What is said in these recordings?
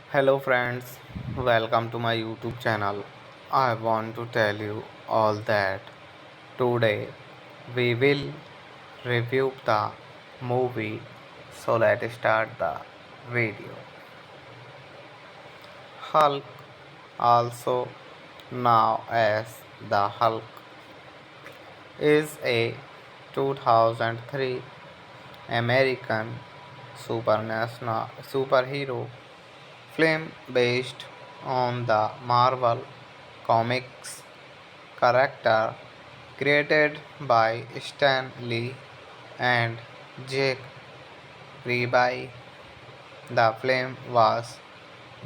Hello friends, welcome to my YouTube channel. I want to tell you all that today we will review the movie. So let's start the video. Hulk, also known as the Hulk, is a 2003 American superhero film based on the Marvel Comics character created by Stan Lee and Jack Kirby. The film was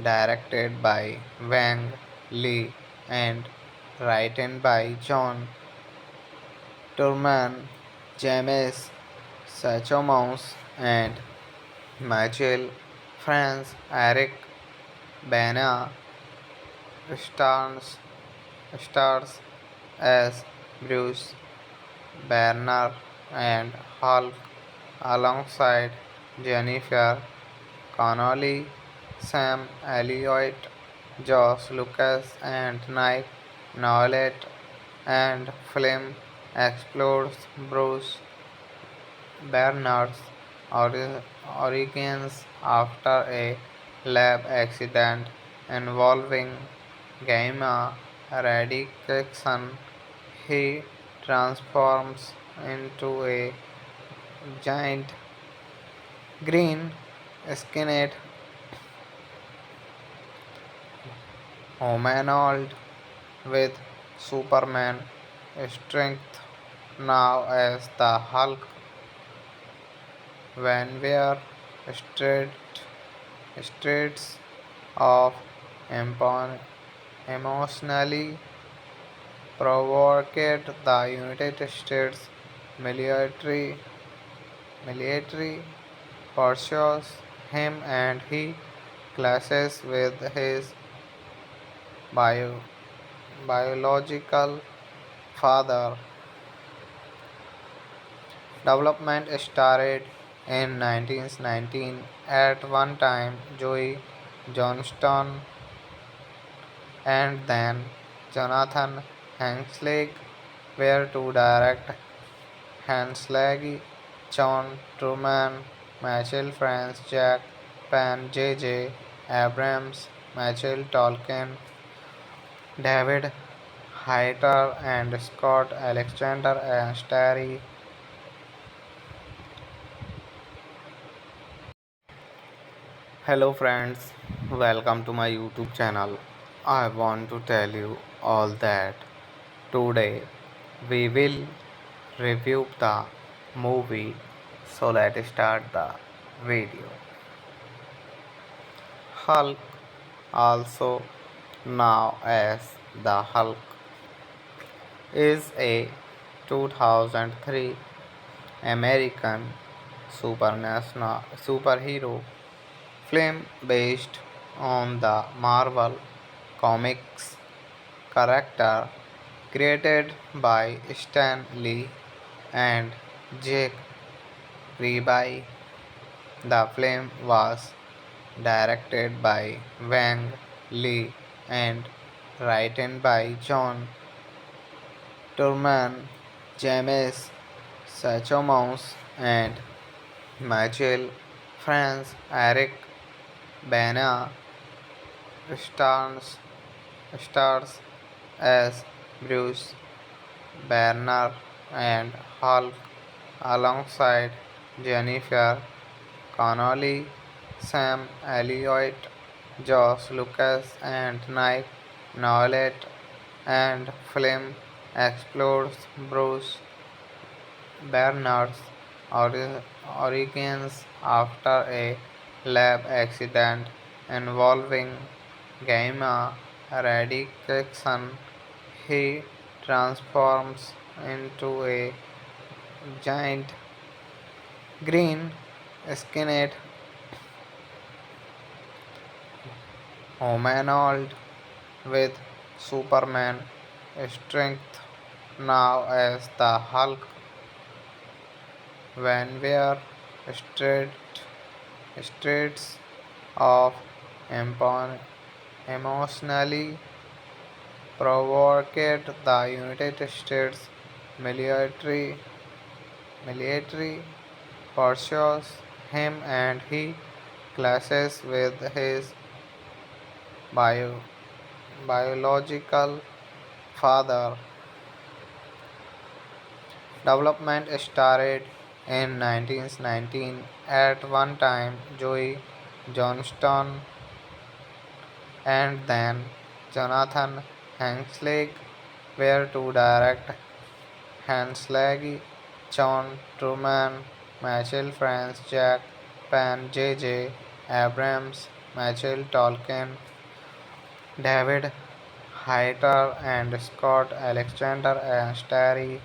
directed by Wang Lee and written by John Turman, James Sachomous, and Michael France. Eric Bana stars, stars as Bruce Banner and Hulk alongside Jennifer Connelly, Sam Elliott, Josh Lucas, and Nick Nolte, and film explores Bruce Banner's origins after a lab accident involving gamma radiation. He transforms into a giant green skinned humanoid with Superman strength, now as the Hulk. Vanweir states of emotionally provoked the United States military military pursues him, and he clashes with his bio, biological father. Development started in 1919. At one time, Joey Johnston and then Jonathan Hensley were to direct. Hensley, John Truman, Michael France, Jack Pan, J. Abrams, Michael Tolkien, David Hayter and Scott Alexander and Starry. Hello friends, welcome to my YouTube channel. I want to tell you all that today we will review the movie. So let's start the video. Hulk, also known as the Hulk, is a 2003 American superhero film based on the Marvel Comics character created by Stan Lee and Jack Kirby. The film was directed by Wang Lee and written by John Turman, James Sachomous, and Michael France. Eric Bana stars, stars as Bruce Banner and Hulk alongside Jennifer Connelly, Sam Elliott, Josh Lucas, and Nick Nolte, and film explores Bruce Bernard's origins after a lab accident involving gamma radiation. He transforms into a giant green skinned humanoid with Superman strength, now as the Hulk. Vanweir states of emotionally provoked the United States military military pursues him, and he clashes with his bio, biological father. Development started in 1919. At one time, Joey Johnston and then Jonathan Hensley were to direct. Hensley, John Truman, Michael France, Jack Pan, J. Abrams, Michael Tolkien, David Hayter, and Scott Alexander and Starry.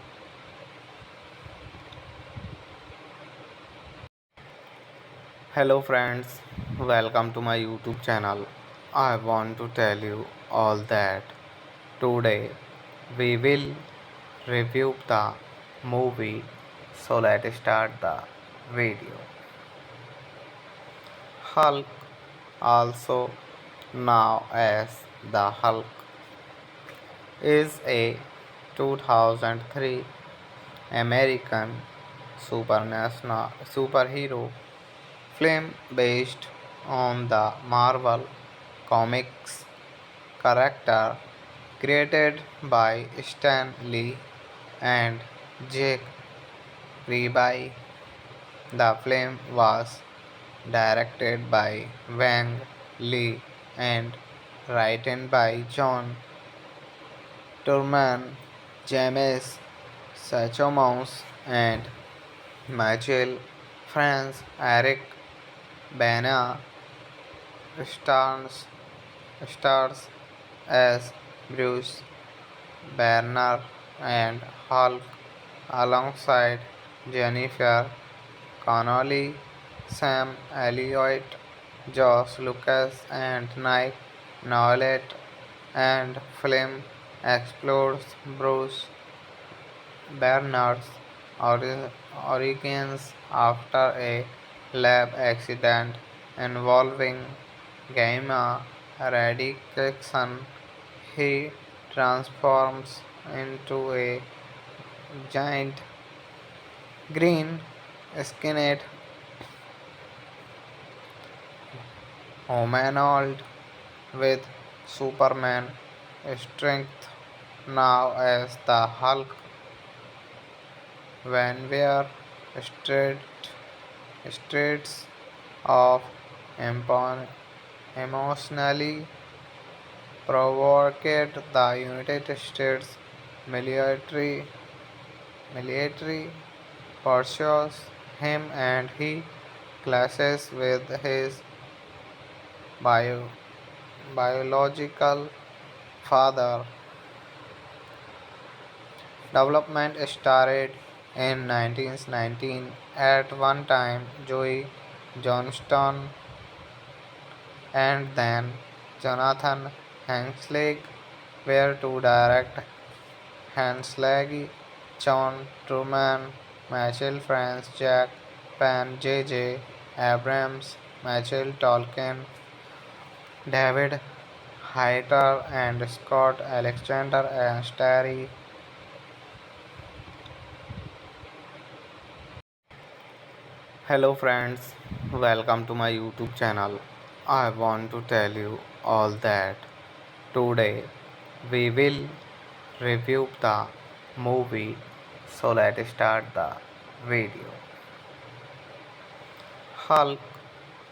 Hello friends, welcome to my YouTube channel. I want to tell you all that today we will review the movie. So let's start the video. Hulk, also known as the Hulk, is a 2003 American superhero film based on the Marvel Comics character created by Stan Lee and Jack Kirby. The film was directed by Wang Lee and written by John Turman, James Sachomous, and Michael France. Eric Bana stars, stars as Bruce Banner and Hulk alongside Jennifer Connelly, Sam Elliott, Josh Lucas, and Nick Nolte, and film explores Bruce Bernard's origins after a lab accident involving gamma radiation. He transforms into a giant green skinned humanoid with Superman strength, now as the Hulk, when were straight, straits of empon- emotionally provoked the United States military military pursues him and he clashes with his bio- biological father. Development started in 1919. At one time, Joey Johnston and then Jonathan Hanslick were to direct. Hanslick, John Truman, Michael France, Jack Pan, J. Abrams, Michael Tolkien, David Hayter, and Scott Alexander and Starry. Hello friends, welcome to my YouTube channel. I want to tell you all that today we will review the movie. So let's start the video. Hulk,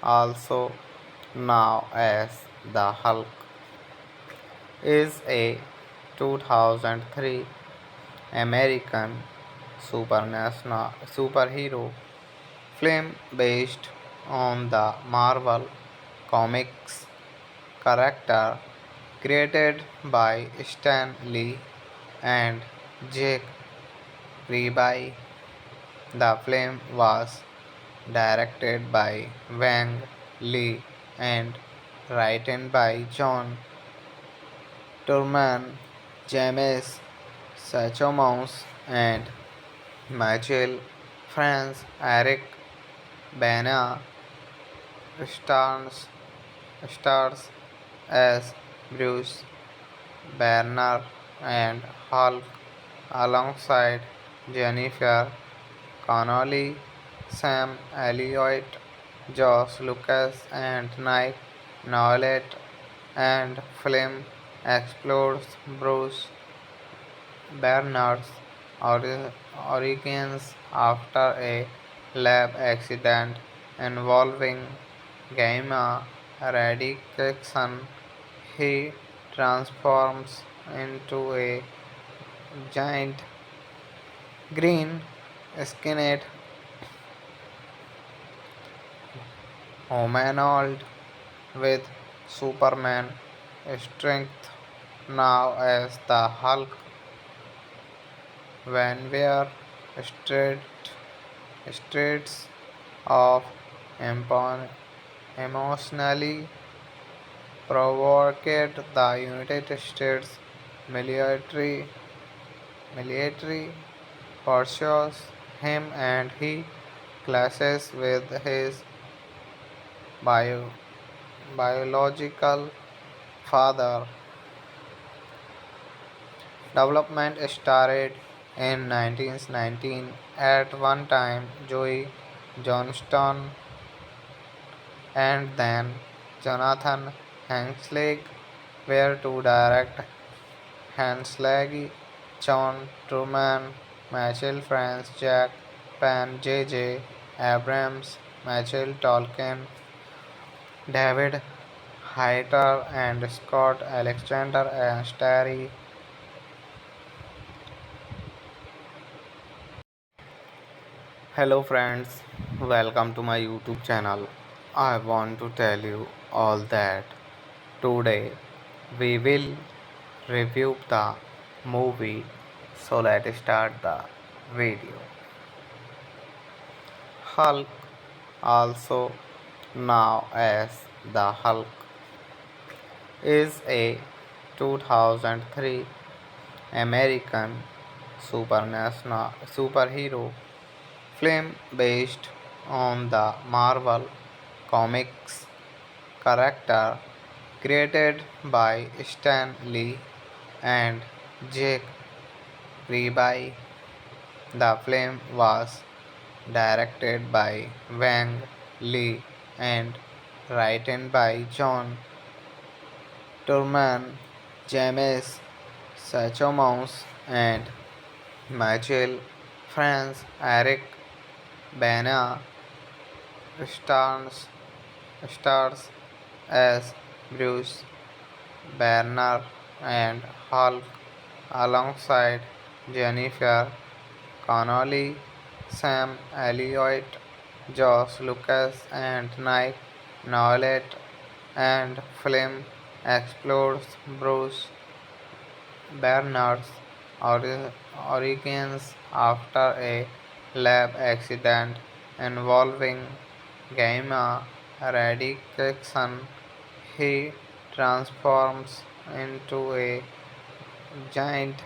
also known as the Hulk, is a 2003 American superhero film based on the Marvel Comics character created by Stan Lee and Jack Kirby. The film was directed by Wang Lee and written by John Turman, James Sachomons, and Michael France. Eric Bana stars, stars as Bruce Banner and Hulk alongside Jennifer Connolly, Sam Elliott, Josh Lucas, and Nick Nolte, and film explores Bruce Banner's origins after a lab accident involving gamma radiation. He transforms into a giant green skinned humanoid with Superman strength, now as the Hulk, when were straight, straits of emotionally provoked the United States military military pursues him and he clashes with his bio, biological father. Development started in 1919. At one time, Joey Johnston and then Jonathan Hanslick were to direct. Hanslick, John Truman, Michael France, Jack Pan, J. Abrams, Michael Tolkien, David Hayter, and Scott Alexander and Starry. Hello friends, welcome to my YouTube channel. I want to tell you all that today we will review the movie. So let's start the video. Hulk, also known as the Hulk, is a 2003 American superhero film based on the Marvel Comics character created by Stan Lee and Jack Kirby. The film was directed by Wang Lee and written by John Turman, James Sacho Mons and Michel France, Eric Bana stars, stars as Bruce Banner and Hulk alongside Jennifer Connolly, Sam Elliott, Josh Lucas, and Nick Nolte, and film explores Bruce Bernard's origins after a lab accident involving gamma radiation. He transforms into a giant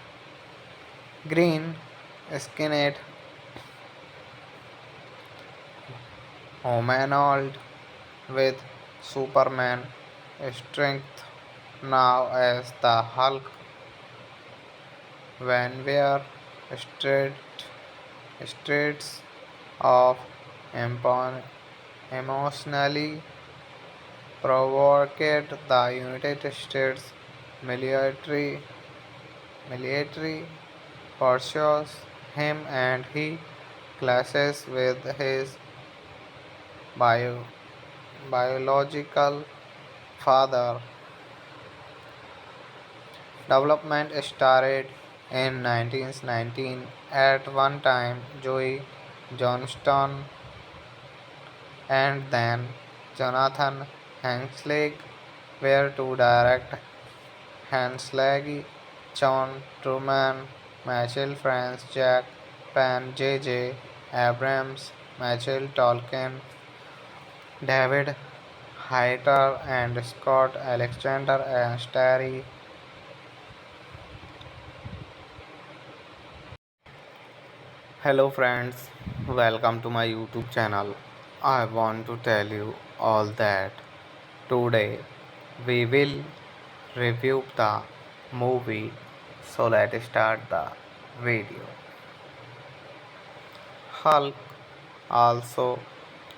green skinned humanoid with Superman strength. Now as the Hulk, when we're straight streets of empon- emotionally provoked, the United States military military pursues him and he clashes with his bio- biological father. Development started in 1919. At one time, Joey Johnston and then Jonathan Hensley were to direct. Hensley, John Truman, Michael France, Jack Pan, J. Abrams, Michael Tolkien, David Hayter, and Scott Alexander and Starry. Hello friends, welcome to my YouTube channel. I want to tell you all that today we will review the movie. So let's start the video. Hulk, also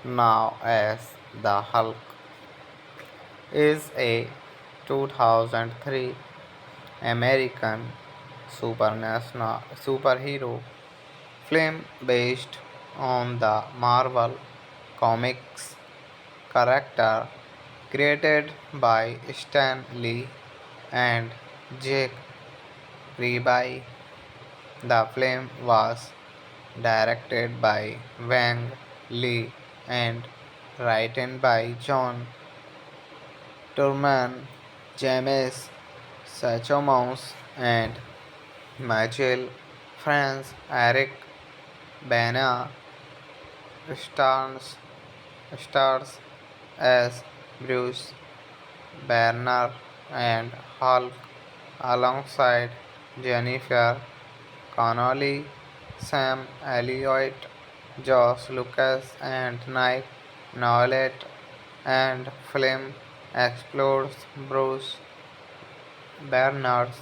known as the Hulk, is a 2003 American superhero film based on the Marvel Comics character created by Stan Lee and Jack Kirby. The film was directed by Wang Lee and written by John Turman, James Sachomous, and Michael France. Eric Bana stars, stars as Bruce Banner and Hulk alongside Jennifer Connolly, Sam Elliott, Josh Lucas, and Nick Nolte, and film explores Bruce Bernard's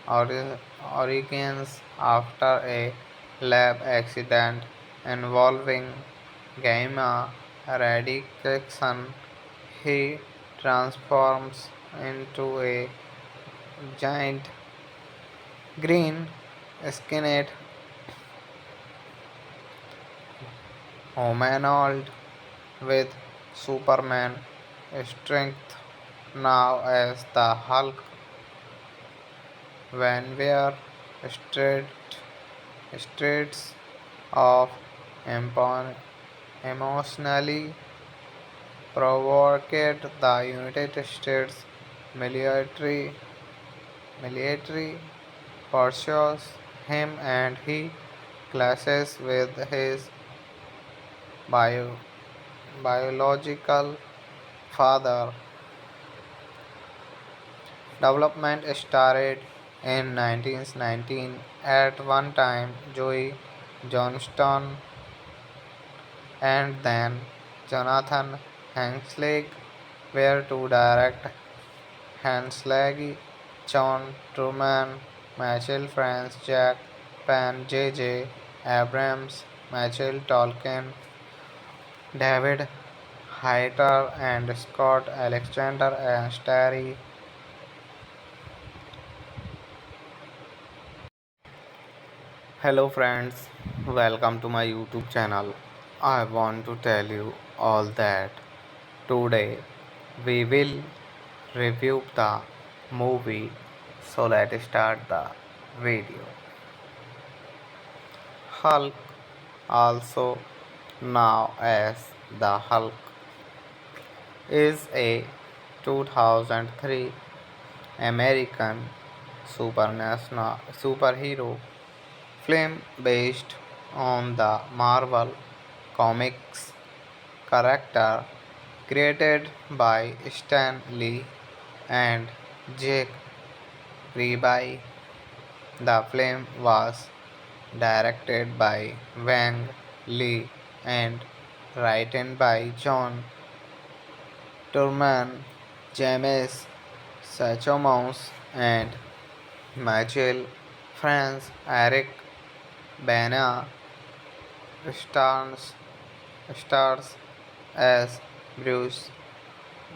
origins after a lab accident involving gamma radiation. He transforms into a giant green skinned humanoid with Superman strength. Now as the Hulk, when we're straight streets of empon- emotionally provoked, the United States military pursues him and he clashes with his bio- biological father. Development started in 1919. At one time, Joey Johnston and then Jonathan Hensley were to direct. Hensley, John Truman, Michael France, Jack Pan, J. Abrams, Michael Tolkien, David Hayter, and Scott Alexander and Starry. Hello friends, welcome to my YouTube channel. I want to tell you all that today we will review the movie. So let's start the video. Hulk, also known as the Hulk, is a 2003 American superhero film based on the Marvel Comics character created by Stan Lee and Jack Kirby. The film was directed by Wang Lee and written by John Turman, James Sachomous, and Michael France. Eric Bana stars, stars as Bruce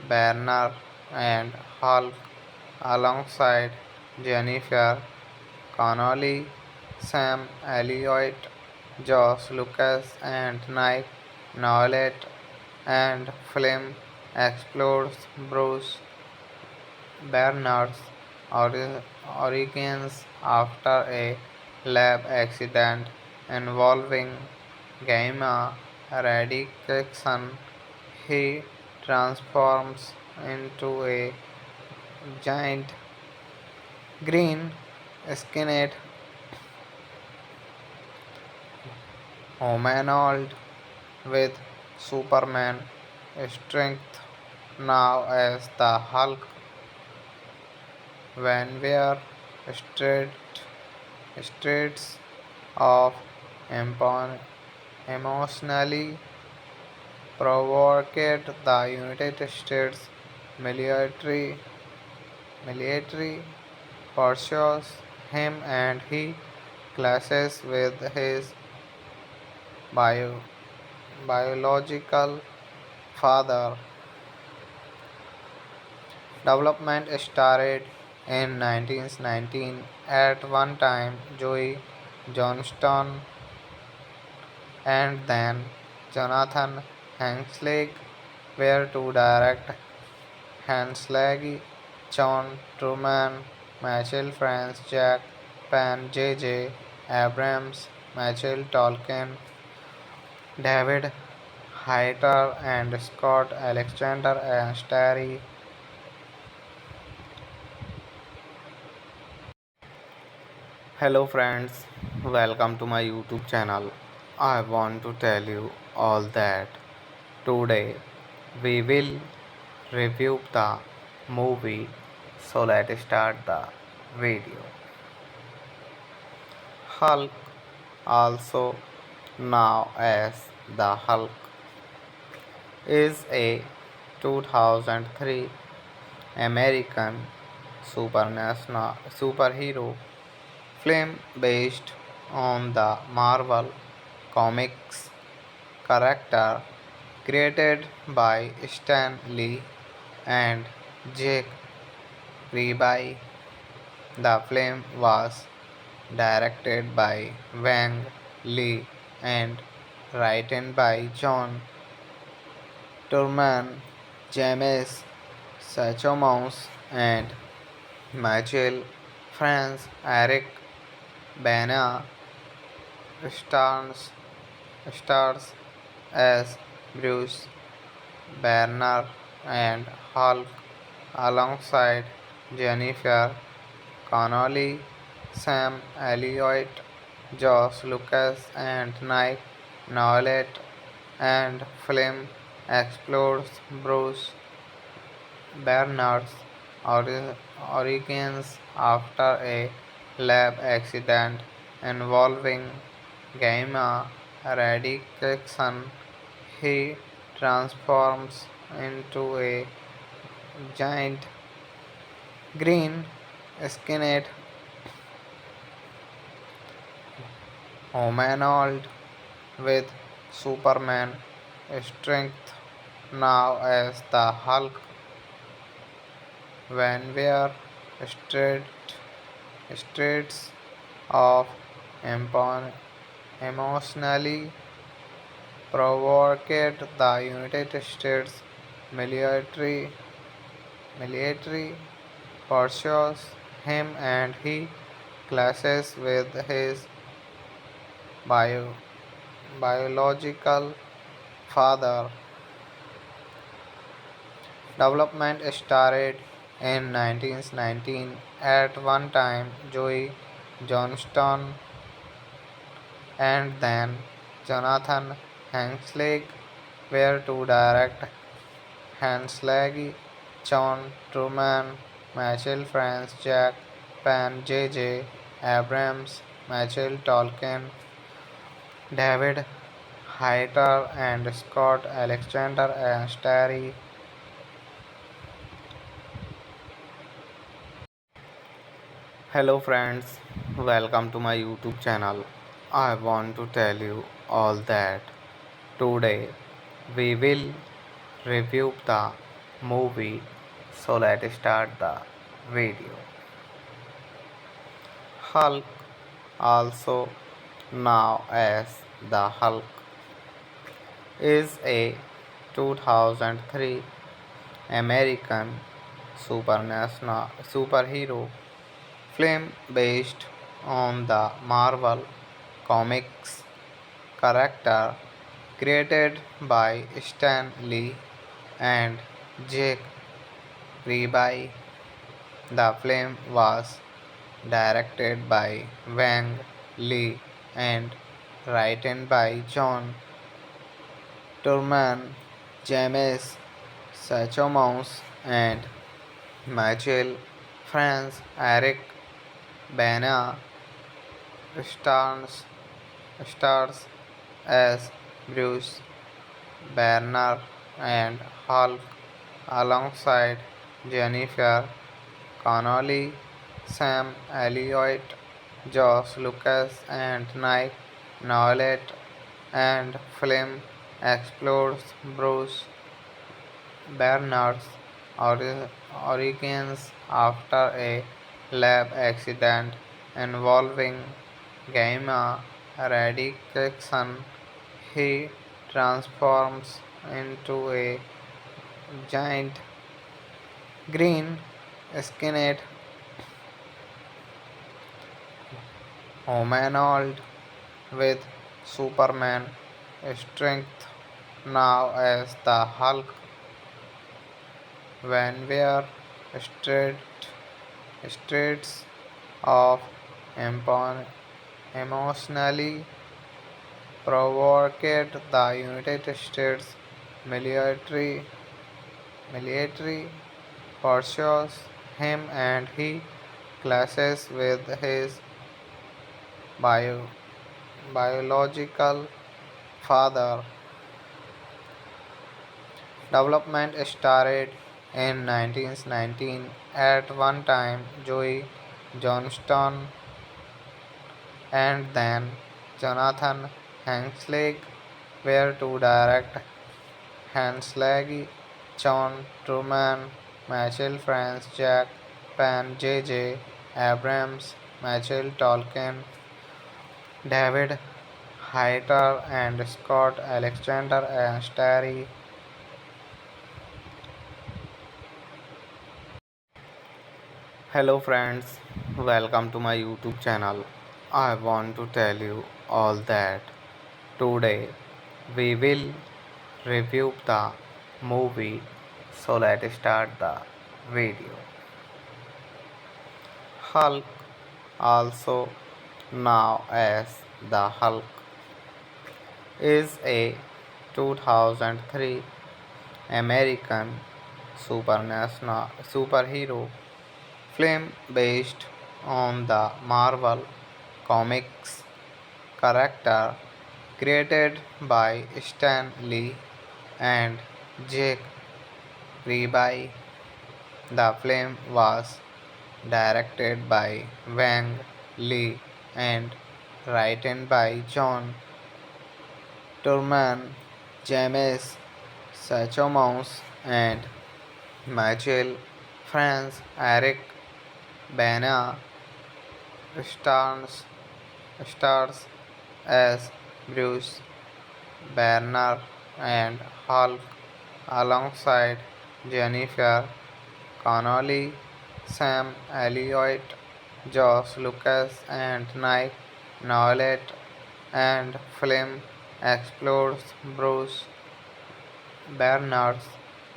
Banner and Hulk alongside Jennifer Connelly, Sam Elliott, Josh Lucas, and Nick Nolte, and film explores Bruce Banner's origins after a lab accident involving gamma radiation. He transforms into a giant green skinned humanoid with Superman strength, now as the Hulk. Vanweir states of emotionally provoked the United States military military pursues him, and he clashes with his bio, biological father. Development started in 1919. At one time, Joey Johnston and then Jonathan Hensley were to direct. Hensley, John Truman, Michael France, Jack Pan, J. Abrams, Michael Tolkien, David Hayter, and Scott Alexander and starry. Hello friends, welcome to my YouTube channel. I want to tell you all that today we will review the movie. So let's start the video. Hulk, also known as the Hulk, is a 2003 American superhero film based on the Marvel Comics character created by Stan Lee and Jack Kirby. The film was directed by Wang Lee and written by John Turman, James Sachomous, and Michael France. Eric Bana stars, stars as Bruce Banner and Hulk alongside Jennifer Connelly, Sam Elliott, Josh Lucas, and Nick Nolte, and film explores Bruce Banner's origins after a lab accident involving gamma radiation. He transforms into a giant green skinned humanoid with Superman strength, now as the Hulk. Vanweir Street, Streets of empon- emotionally provoked the United States military pursues him and he clashes with his bio- biological father. Development started in 1919. At one time, Joey Johnston and then Jonathan Hanslick were to direct. Hanslick, John Truman, Michael France, Jack Pan, J. Abrams, Michael Tolkien, David Hayter, and Scott Alexander and Starry. Hello friends, welcome to my YouTube channel. I want to tell you all that today we will review the movie. So let's start the video. Hulk, also known as the Hulk, is a 2003 American superhero film based on the Marvel Comics character created by Stan Lee and Jack Kirby. The film was directed by Wang Lee and written by John Turman, James Sachomous, and Michael France. Eric Bana stars, stars as Bruce Banner and Hulk alongside Jennifer Connolly, Sam Elliott, Josh Lucas, and Nick Nolte, and film explores Bruce Banner's origins after a lab accident involving gamma radiation. He transforms into a giant green skinned humanoid with Superman strength. Now as the Hulk, Vanweir Street, streets of emotionally provoked the United States military military pursues him and he clashes with his bio, biological father. Development started in 1919. At one time, Joey Johnston and then Jonathan Hanslick were to direct. Hanslick, John Truman, Michael France, Jack Pan, J. Abrams, Michael Tolkien, David Hayter, and Scott Alexander and Starry. Hello friends, welcome to my YouTube channel. I want to tell you all that today we will review the movie. So let's start the video. Hulk, also known as the Hulk, is a 2003 American superhero film based on the Marvel Comics character created by Stan Lee and Jack Kirby. The film was directed by Wang Lee and written by John Turman, James Sachomous, and Michael France. Eric Bana stars stars as Bruce Banner and Hulk alongside Jennifer Connelly, Sam Elliott, Josh Lucas, and Nick Nolte, and film explores Bruce Bernard's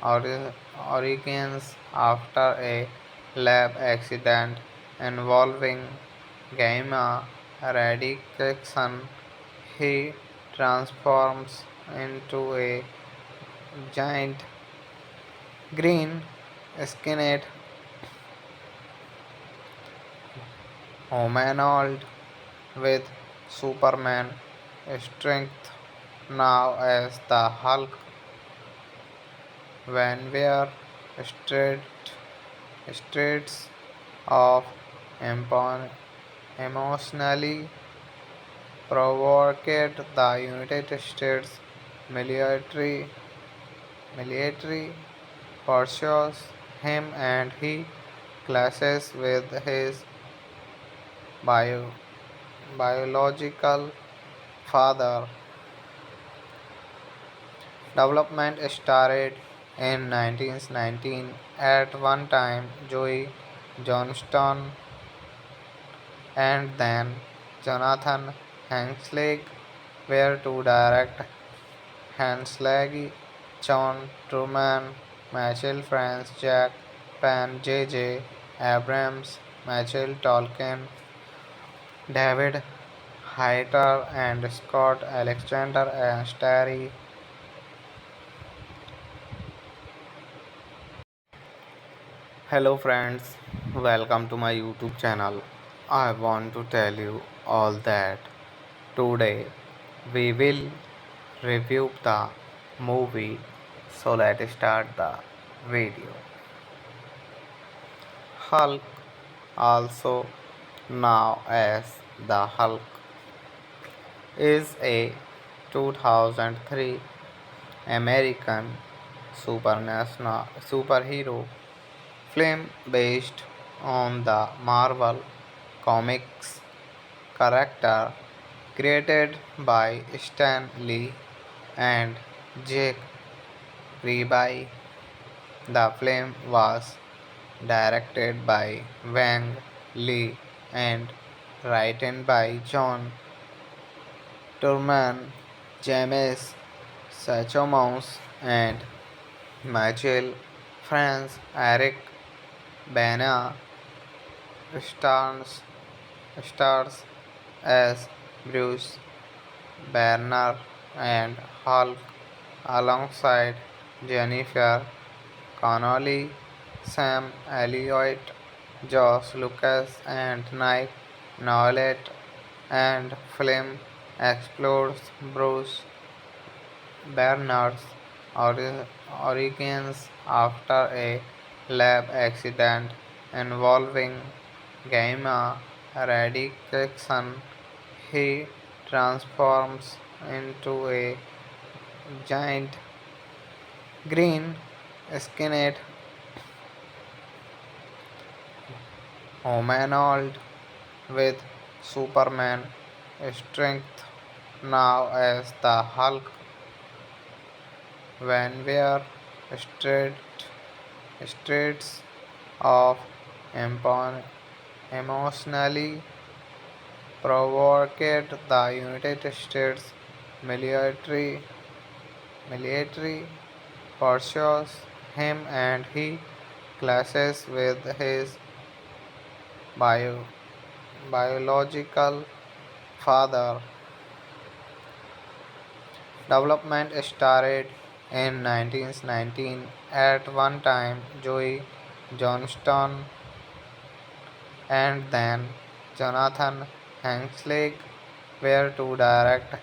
origins after a lab accident involving gamma radiation. He transforms into a giant green skinned humanoid with Superman strength. Now as the Hulk, Vanweir Street, Streets of Empon emotionally provoked the United States military military pursues him, and he clashes with his bio, biological father. Development started in 1919. At one time, Joey Johnston and then Jonathan Hensley were to direct. Hensley, John Truman, Michael France, Jack Pan, J. Abrams, Michael Tolkien, David Hayter, and Scott Alexander and Starry. Hello friends, welcome to my YouTube channel. I want to tell you all that today we will review the movie. So let's start the video. Hulk, also known as the Hulk, is a 2003 American superhero film based on the Marvel Comics character created by Stan Lee and Jack Kirby. The film was directed by Wang Lee and written by John Turman, James Sachomous, and Michael France. Eric Bana stars, stars as Bruce Banner and Hulk alongside Jennifer Connelly, Sam Elliott, Josh Lucas, and Nick Nolte, and film explores Bruce Bernard's origins after a lab accident involving gamma radiation. He transforms into a giant green skinned humanoid with Superman strength. Now as the Hulk, Vanweir Street, Streets of emotionally provoked the United States military military pursues him, and he clashes with his bio, biological father. Development started in 1919. At one time, Joey Johnston and then Jonathan Hensley were to direct.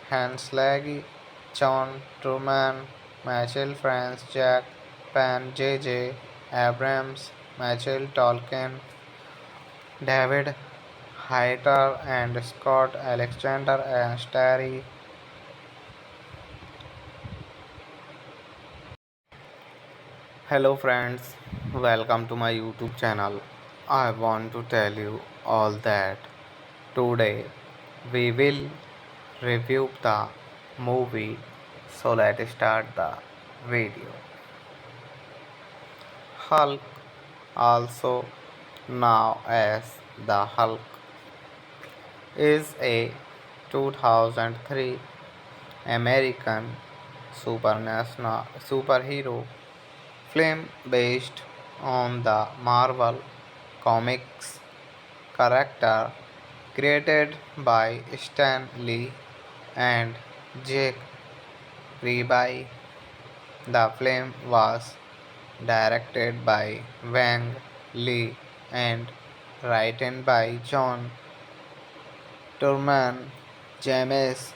Hensley, John Truman, Michael France, Jack Pan, J. Abrams, Michael Tolkien, David Hayter, and Scott Alexander and Starry. Hello friends, welcome to my YouTube channel. I want to tell you all that today we will review the movie. So let's start the video. Hulk, also known as the Hulk, is a 2003 American superhero film based on the Marvel Comics character created by Stan Lee and Jack Kirby. The film was directed by Wang Lee and written by John Turman, James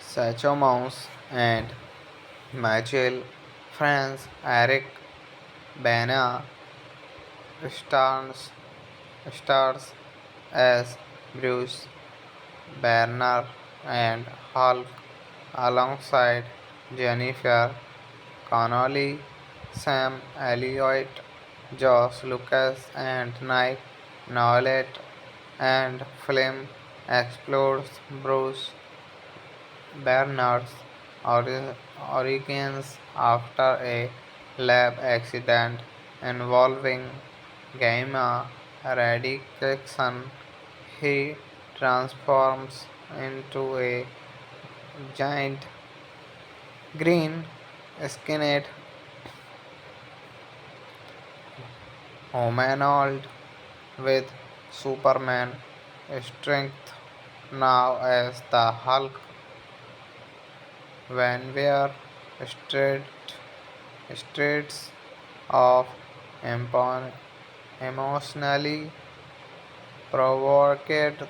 Sachomous, and Michael France. Eric Bana stars, stars as Bruce Banner and Hulk alongside Jennifer Connolly, Sam Elliott, Josh Lucas, and Nick Nolte, and film explores Bruce Banner's origins after a lab accident involving gamma radiation. He transforms into a giant green skinned humanoid with Superman strength, now as the Hulk. Vanweir states of emotionally provoked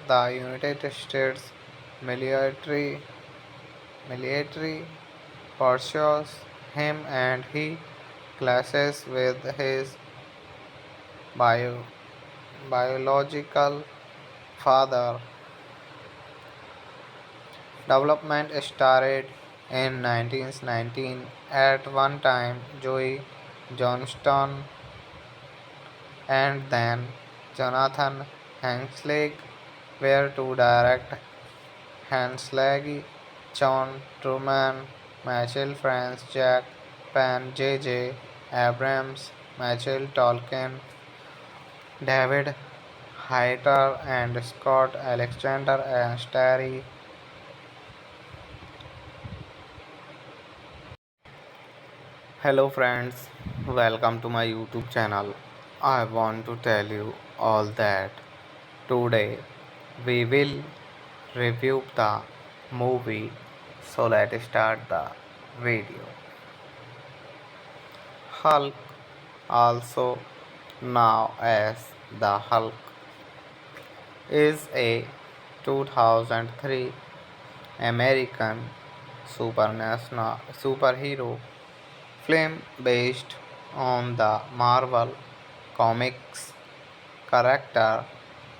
the United States military military pursues him, and he clashes with his bio, biological father. Development started in 1919. At one time, Joey Johnston and then Jonathan Hensley were to direct. Hensley, John Truman, Michael France, Jack Pan, J. Abrams, Michael Tolkien, David Hayter, and Scott Alexander and starry. Hello friends, welcome to my YouTube channel. I want to tell you all that today we will review the movie. So let's start the video. Hulk, also known as the Hulk, is a 2003 American superhero film based on the Marvel Comics character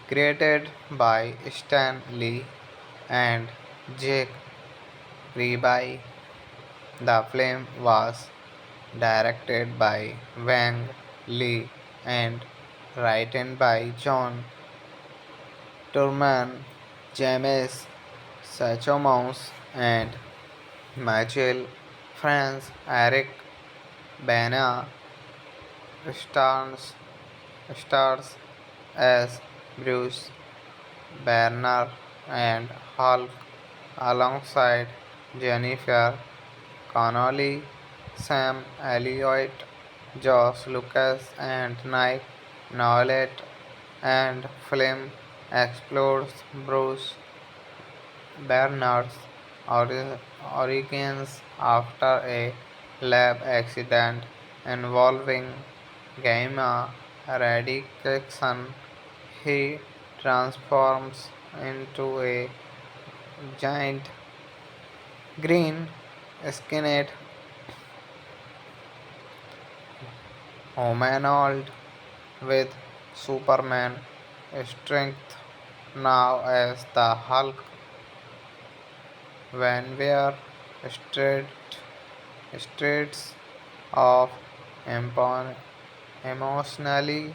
created by Stan Lee and Jack Kirby. The film was directed by Wang Lee and written by John Turman, James Sachomous, and Michael France. Eric Bana stars, stars as Bruce Banner and Hulk alongside Jennifer Connolly, Sam Elliott, Josh Lucas, and Nick Nolte, and film explores Bruce Banner's origins after a lab accident involving gamma radiation. He transforms into a giant green skinned humanoid with Superman strength, now as the Hulk. Vanweir states of emotionally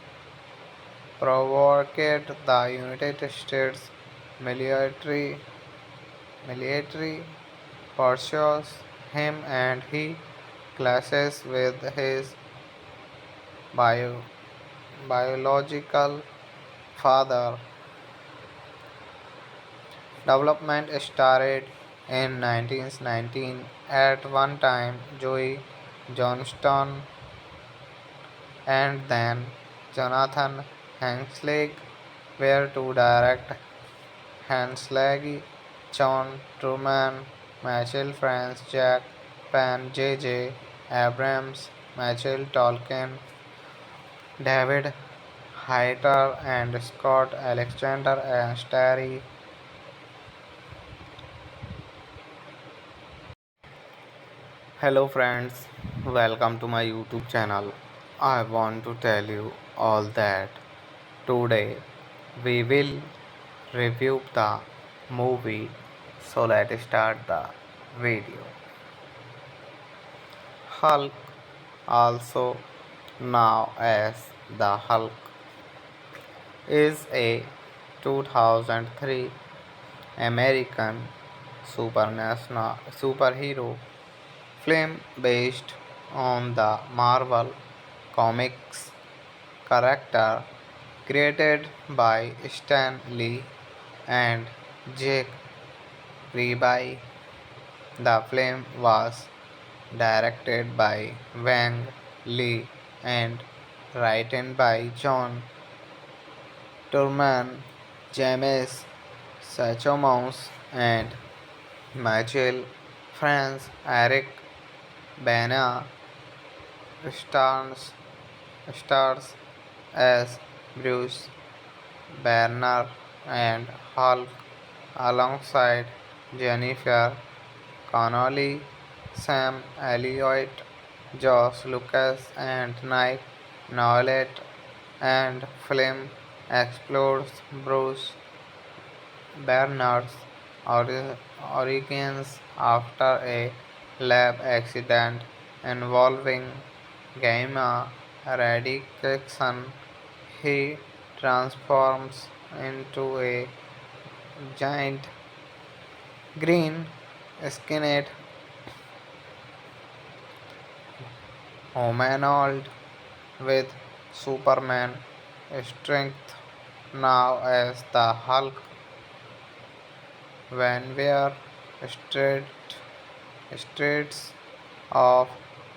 provoked the United States military military pursues him and he clashes with his bio- biological father. Development started in 1919. At one time, Joey Johnston and then Jonathan Hanslick were to direct. Hanslick, John Truman, Michael France, Jack Pan, J. Abrams, Michael Tolkien, David Hayter, and Scott Alexander and Starry. Hello friends, welcome to my YouTube channel. I want to tell you all that today we will review the movie. So let's start the video. Hulk, also known as the Hulk, is a 2003 American superhero film based on the Marvel Comics character created by Stan Lee and Jack Kirby. The film was directed by Wang Lee and written by John Turman, James Sachomons, and Michael France. Eric Bana stars, stars as Bruce Banner and Hulk alongside Jennifer Connolly, Sam Elliott, Josh Lucas, and Nick Nolte, and film explores Bruce Banner's origins after a lab accident involving gamma radiation. He transforms into a giant green skinned humanoid with Superman strength. Now as the Hulk, Vanweir Street, streets of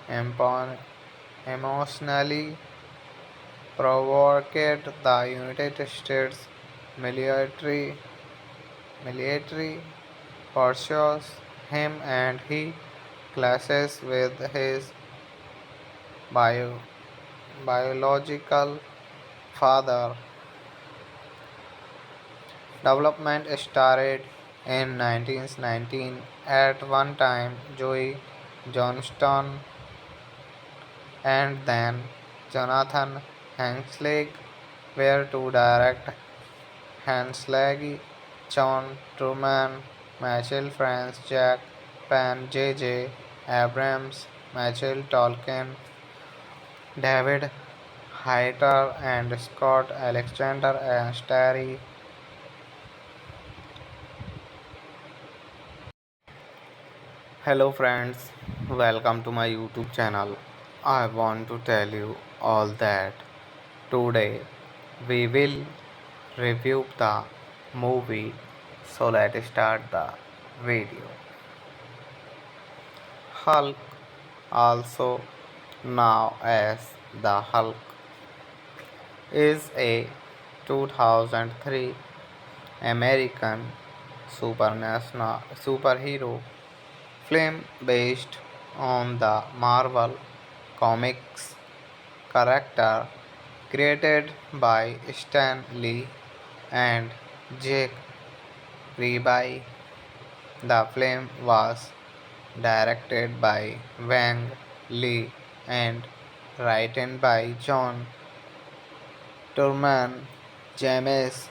empon- emotionally provoked the United States military military pursues him and he clashes with his bio- biological father. Development started in 1919. At one time, Joey Johnston and then Jonathan Hanslick were to direct. Hanslick, John Truman, Michael France, Jack Pan, J. Abrams, Michael Tolkien, David Hayter, and Scott Alexander and Starry. Hello friends, welcome to my YouTube channel. I want to tell you all that today we will review the movie. So let's start the video. Hulk, also known as the Hulk, is a 2003 American superhero film based on the Marvel Comics character created by Stan Lee and Jack Kirby. The film was directed by Wang Lee and written by John Turman, James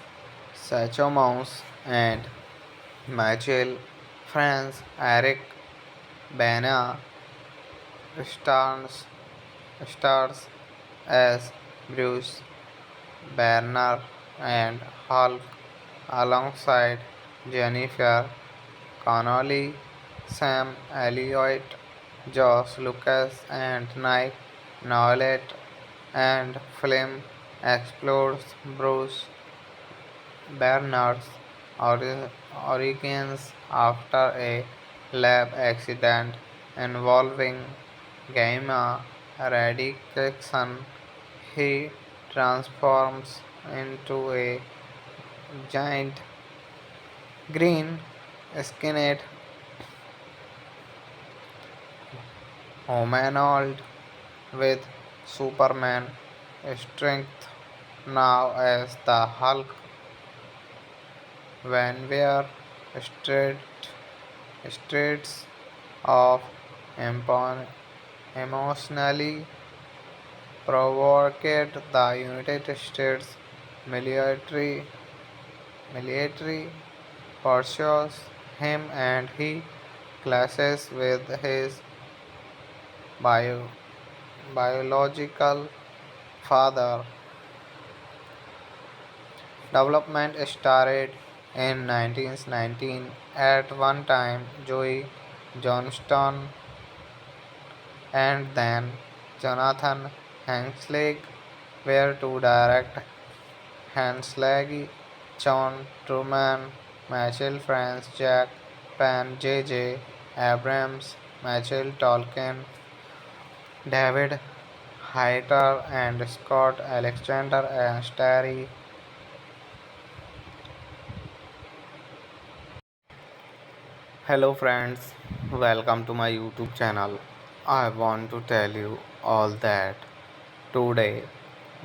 Sachomons, and Michael France. Eric Bana stars, stars as Bruce Banner and Hulk alongside Jennifer Connolly, Sam Elliott, Josh Lucas, and Nick Nolet, and film explores Bruce Bernard's origins after a lab accident involving gamma radiation. He transforms into a giant green skinned humanoid with Superman strength. Now as the Hulk, when we're straight streets of empon- emotionally provoked, the United States military military pursues him and he clashes with his bio- biological father. Development started in 1919. At one time, Joey Johnston and then Jonathan Hensley were to direct. Hensley, John Truman, Michael France, Jack Pan, J. Abrams, Michael Tolkien, David Hayter, and Scott Alexander and Starry. Hello friends, welcome to my YouTube channel. I want to tell you all that today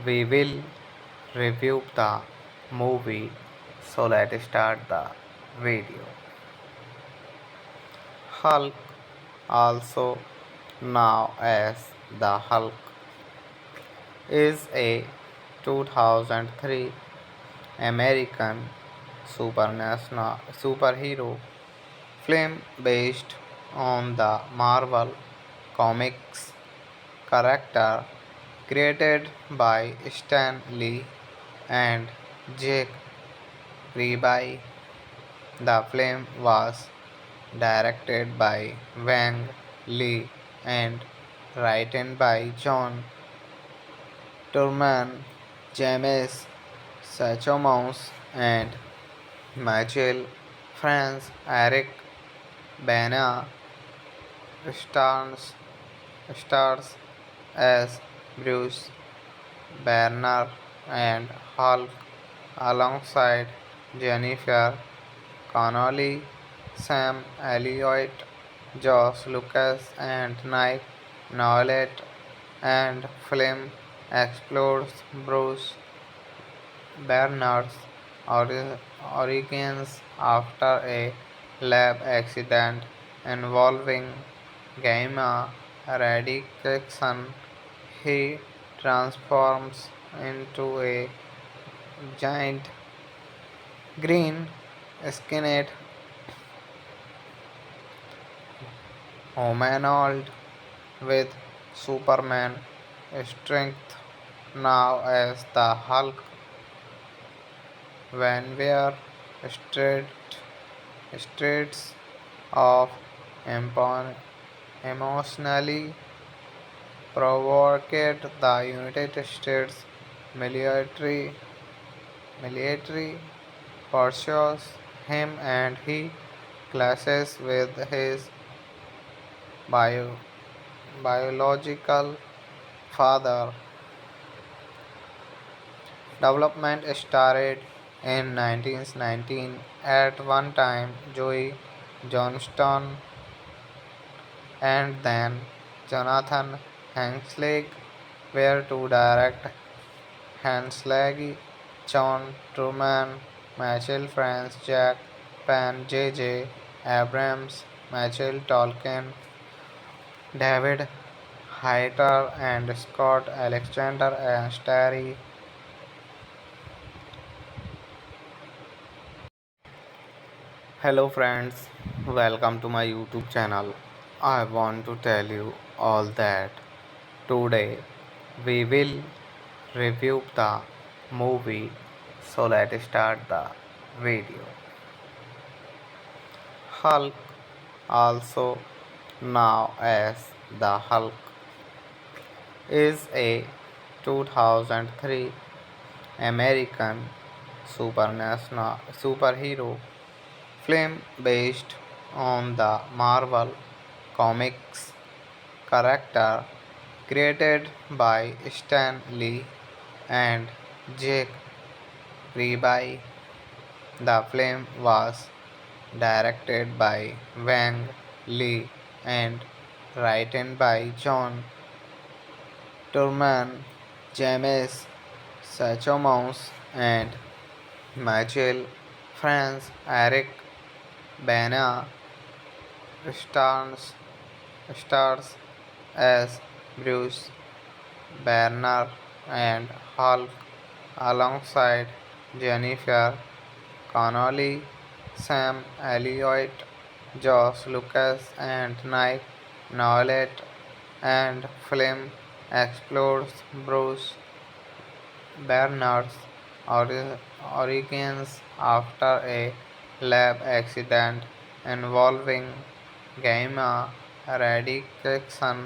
we will review the movie. So let's start the video. Hulk, also known as the Hulk, is a 2003 American superhero film based on the Marvel Comics character created by Stan Lee and Jack Kirby. The film was directed by Wang Lee and written by John Turman, James Sachomous, and Michael France. Eric Bana stars, stars as Bruce Banner and Hulk alongside Jennifer Connolly, Sam Elliott, Josh Lucas, and Nick Nolet, and film explores Bruce Bernard's origins after a lab accident involving gamma radiation. He transforms into a giant green skinned humanoid with Superman strength. Now as the Hulk, when we're straight streets of empon- emotionally provoked, the United States military pursues him and he clashes with his bio- biological father. Development started in 1919. At one time, Joey Johnston and then Jonathan Hensley were to direct. Hensley, John Truman, Michael France, Jack Pan, J. Abrams, Michael Tolkien, David Hayter, and Scott Alexander and Starry. Hello friends, welcome to my YouTube channel. I want to tell you all that today we will review the movie. So let's start the video. Hulk, also known as the Hulk, is a 2003 American superhero film based on the Marvel Comics character created by Stan Lee and Jack Kirby. The film was directed by Wang Lee and written by John Turman, James Sachomous, and Michael France. Eric Bana stars, stars as Bruce Banner and Hulk alongside Jennifer Connolly, Sam Elliott, Josh Lucas, and Nick Nolte, and film explores Bruce Banner's origins after a lab accident involving gamma radiation.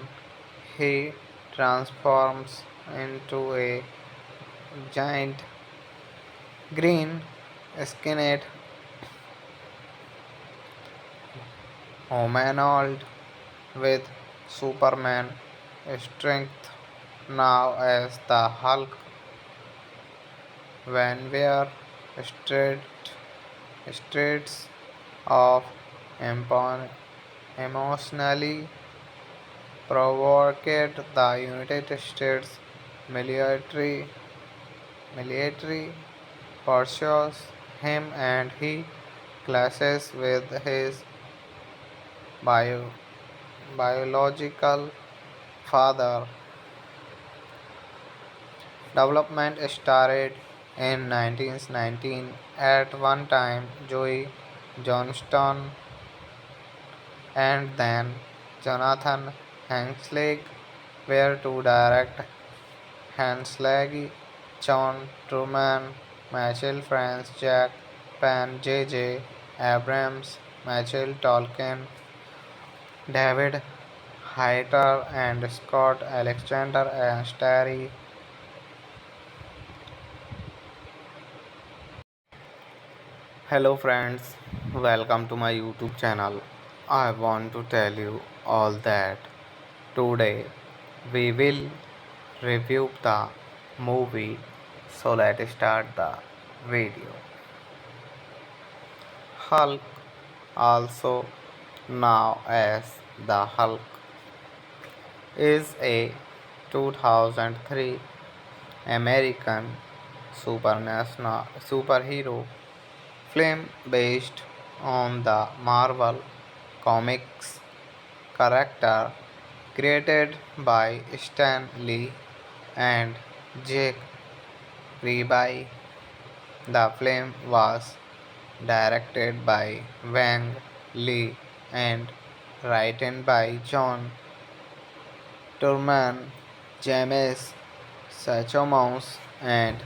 He transforms into a giant green skinned humanoid with Superman strength now as the Hulk. Vanweir states of emotionally provoked the United States military military pursues him and he clashes with his bio, biological father. Development started in 1919. At one time, Joey Johnston and then Jonathan Hensley were to direct. Hensley, John Truman, Michael France, Jack Pan, J. Abrams, Michael Tolkien, David Hayter, and Scott Alexander and starry. Hello friends, welcome to my YouTube channel. I want to tell you all that today we will review the movie. So let's start the video. Hulk, also known as the Hulk, is a 2003 American superhero film based on the Marvel Comics character created by Stan Lee and Jack Kirby. The film was directed by Wang Lee and written by John Turman, James Sachomous, and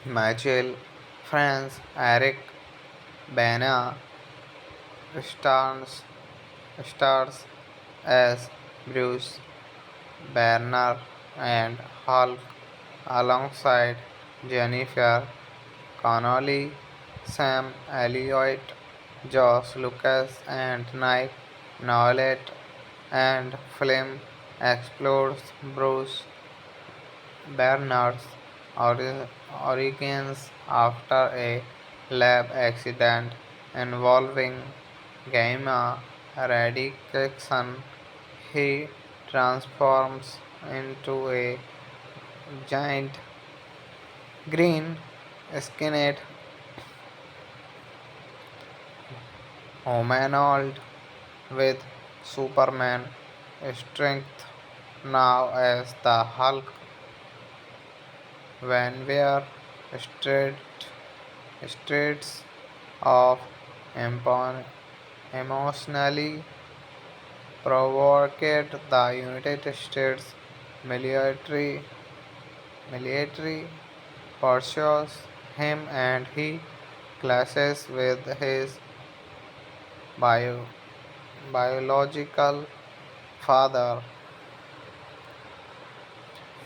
Michael France. Eric Bana stars, stars as Bruce Banner and Hulk alongside Jennifer Connolly, Sam Elliott, Josh Lucas, and Nick Nolte, and film explores Bruce Banner's origins after a lab accident involving gamma radiation. He transforms into a giant green skinned humanoid with Superman strength now as the Hulk. Vanweir states of emotionally provoked the United States military pursues him and he clashes with his bio, biological father.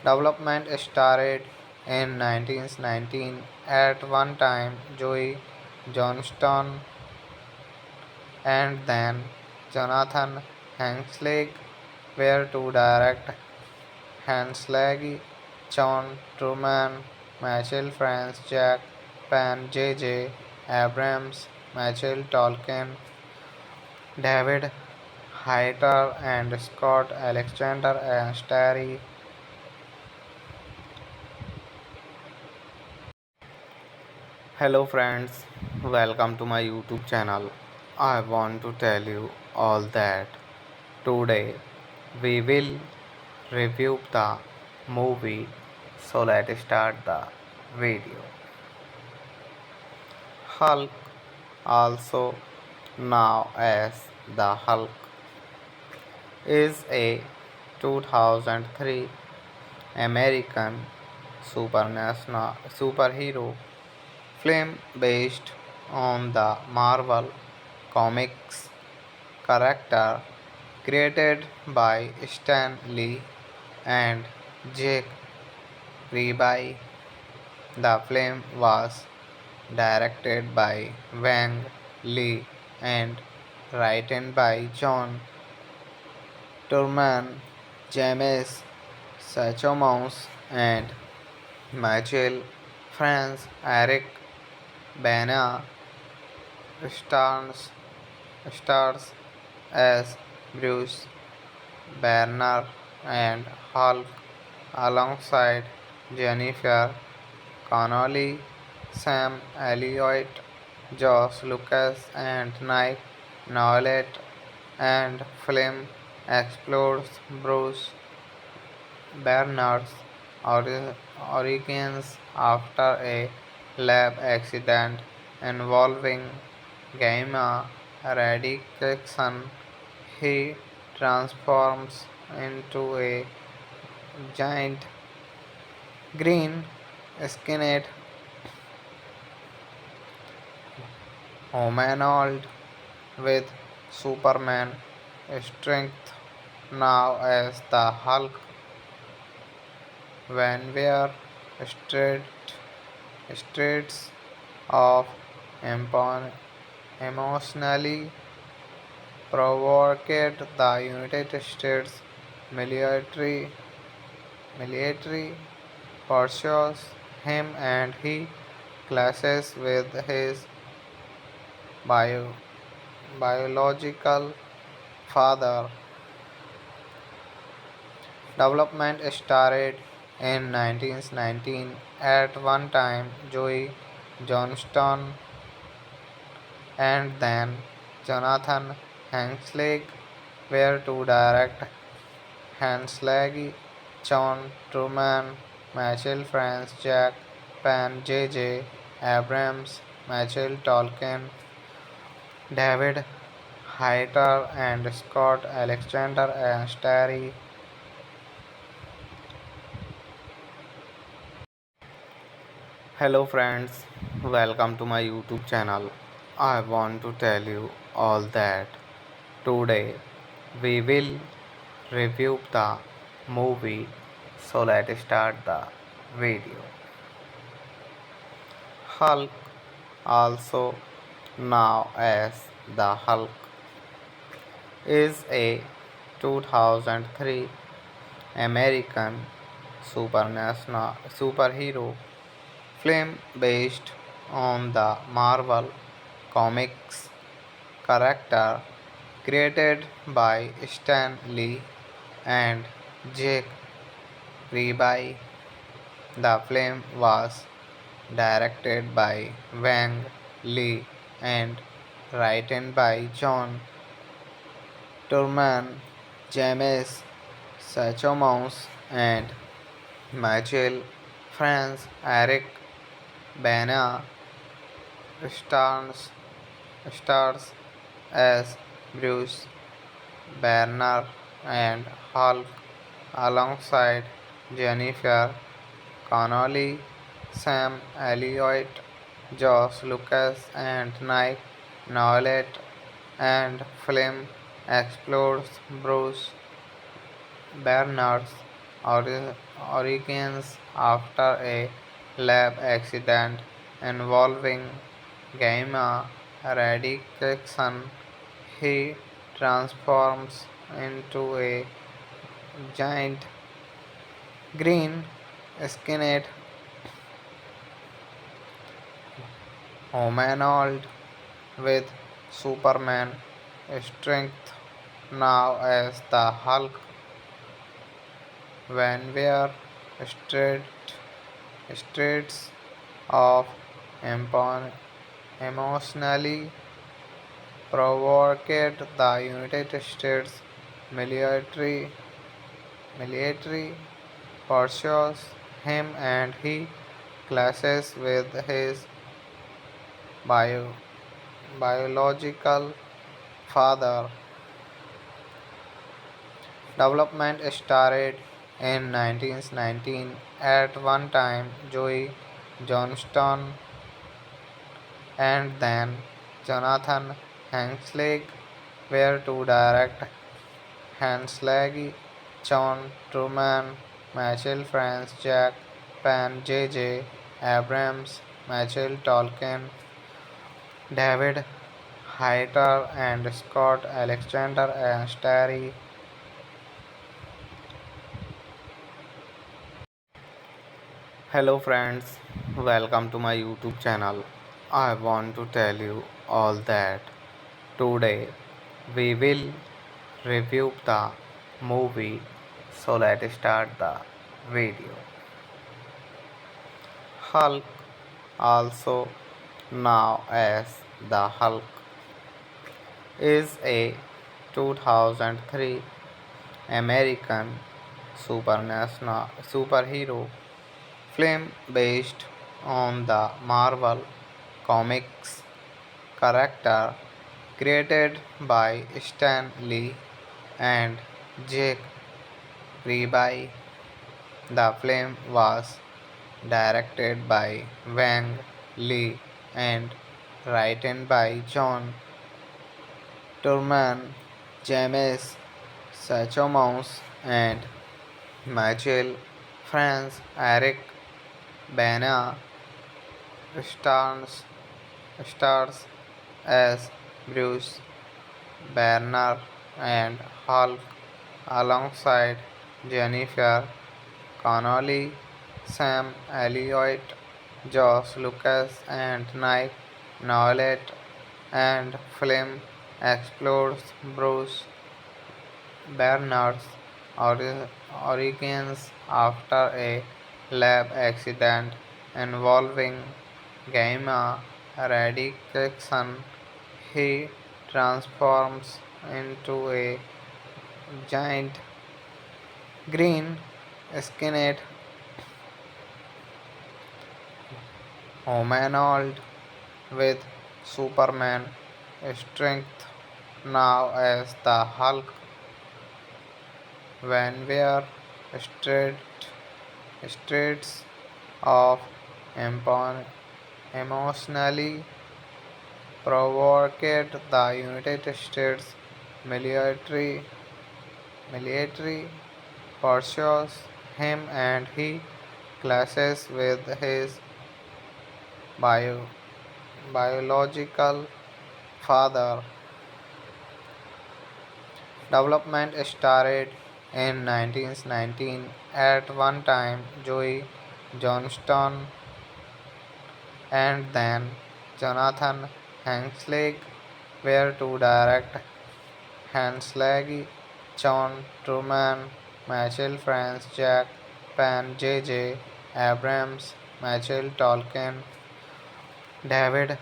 Development started in 1919. At one time, Joey Johnston and then Jonathan Hanslick were to direct. Hanslick, John Truman, Michael France, Jack Pan, J. Abrams, Michael Tolkien, David Hayter, and Scott Alexander and Starry. Hello friends, welcome to my YouTube channel. I want to tell you all that today we will review the movie. So let's start the video. Hulk, also known as the Hulk, is a 2003 American superhero film based on the Marvel Comics character created by Stan Lee and Jack Kirby. The film was directed by Wang Lee and written by John Turman, James Sachomons, and Michael France. Eric Bana stars, stars as Bruce Banner and Hulk alongside Jennifer Connolly, Sam Elliott, Josh Lucas, and Nick Nolte, and film explores Bruce Banner's origins after a lab accident involving gamma radiation. He transforms into a giant green skinned humanoid with Superman strength. Now as the Hulk, when we're straight streets of empon- emotionally provoked, the United States military military pursues him and he clashes with his bio- biological father. Development started in 1919. At one time, Joey Johnston and then Jonathan Hanslick were to direct. Hanslick, John Truman, Michael France, Jack Pan, J. Abrams, Michael Tolkien, David Hayter, and Scott Alexander and Starry. Hello friends, welcome to my YouTube channel. I want to tell you all that today we will review the movie. So let's start the video. Hulk, also known as the Hulk, is a 2003 American superhero film based on the Marvel Comics character created by Stan Lee and Jack Kirby. The film was directed by Wang Lee and written by John Turman, James Sachomons, and Michael France. Eric Bana stars, stars as Bruce Banner and Hulk alongside Jennifer Connolly, Sam Elliott, Josh Lucas, and Nick Nolte, and film explores Bruce Bernard's origins after a lab accident involving gamma radiation. He transforms into a giant green skinned humanoid with Superman strength. Now as the Hulk, Vanweir street, streets of empon- emotionally provoked the United States military military pursues him and he clashes with his bio, biological father. Development started in 1919. At one time, Joey Johnston and then Jonathan Hensley were to direct. Hensley, John Truman, Michael France, Jack Pan, J. Abrams, Michael Tolkien, David Hayter, and Scott Alexander and Starry. Hello friends, welcome to my YouTube channel. I want to tell you all that today we will review the movie. So let's start the video. Hulk, also known as the Hulk, is a 2003 American superhero film based on the Marvel Comics character created by Stan Lee and Jack Kirby. The film was directed by Wang Lee and written by John Turman, James Sachomous, and Michael France. Eric Bana stars, stars as Bruce Banner and Hulk alongside Jennifer Connolly, Sam Elliott, Josh Lucas, and Nick Nolte, and film explores Bruce Bernard's origins after a lab accident involving gamma radiation. He transforms into a giant green skinned humanoid with Superman strength. Now as the Hulk, Vanweir street, streets of emotionally provoked the United States military military pursues him and he clashes with his bio, biological father. Development started in 1919. At one time, Joey Johnston and then Jonathan Hensley were to direct. Hensley, John Truman, Michael France, Jack Pan, J. Abrams, Michael Tolkien, David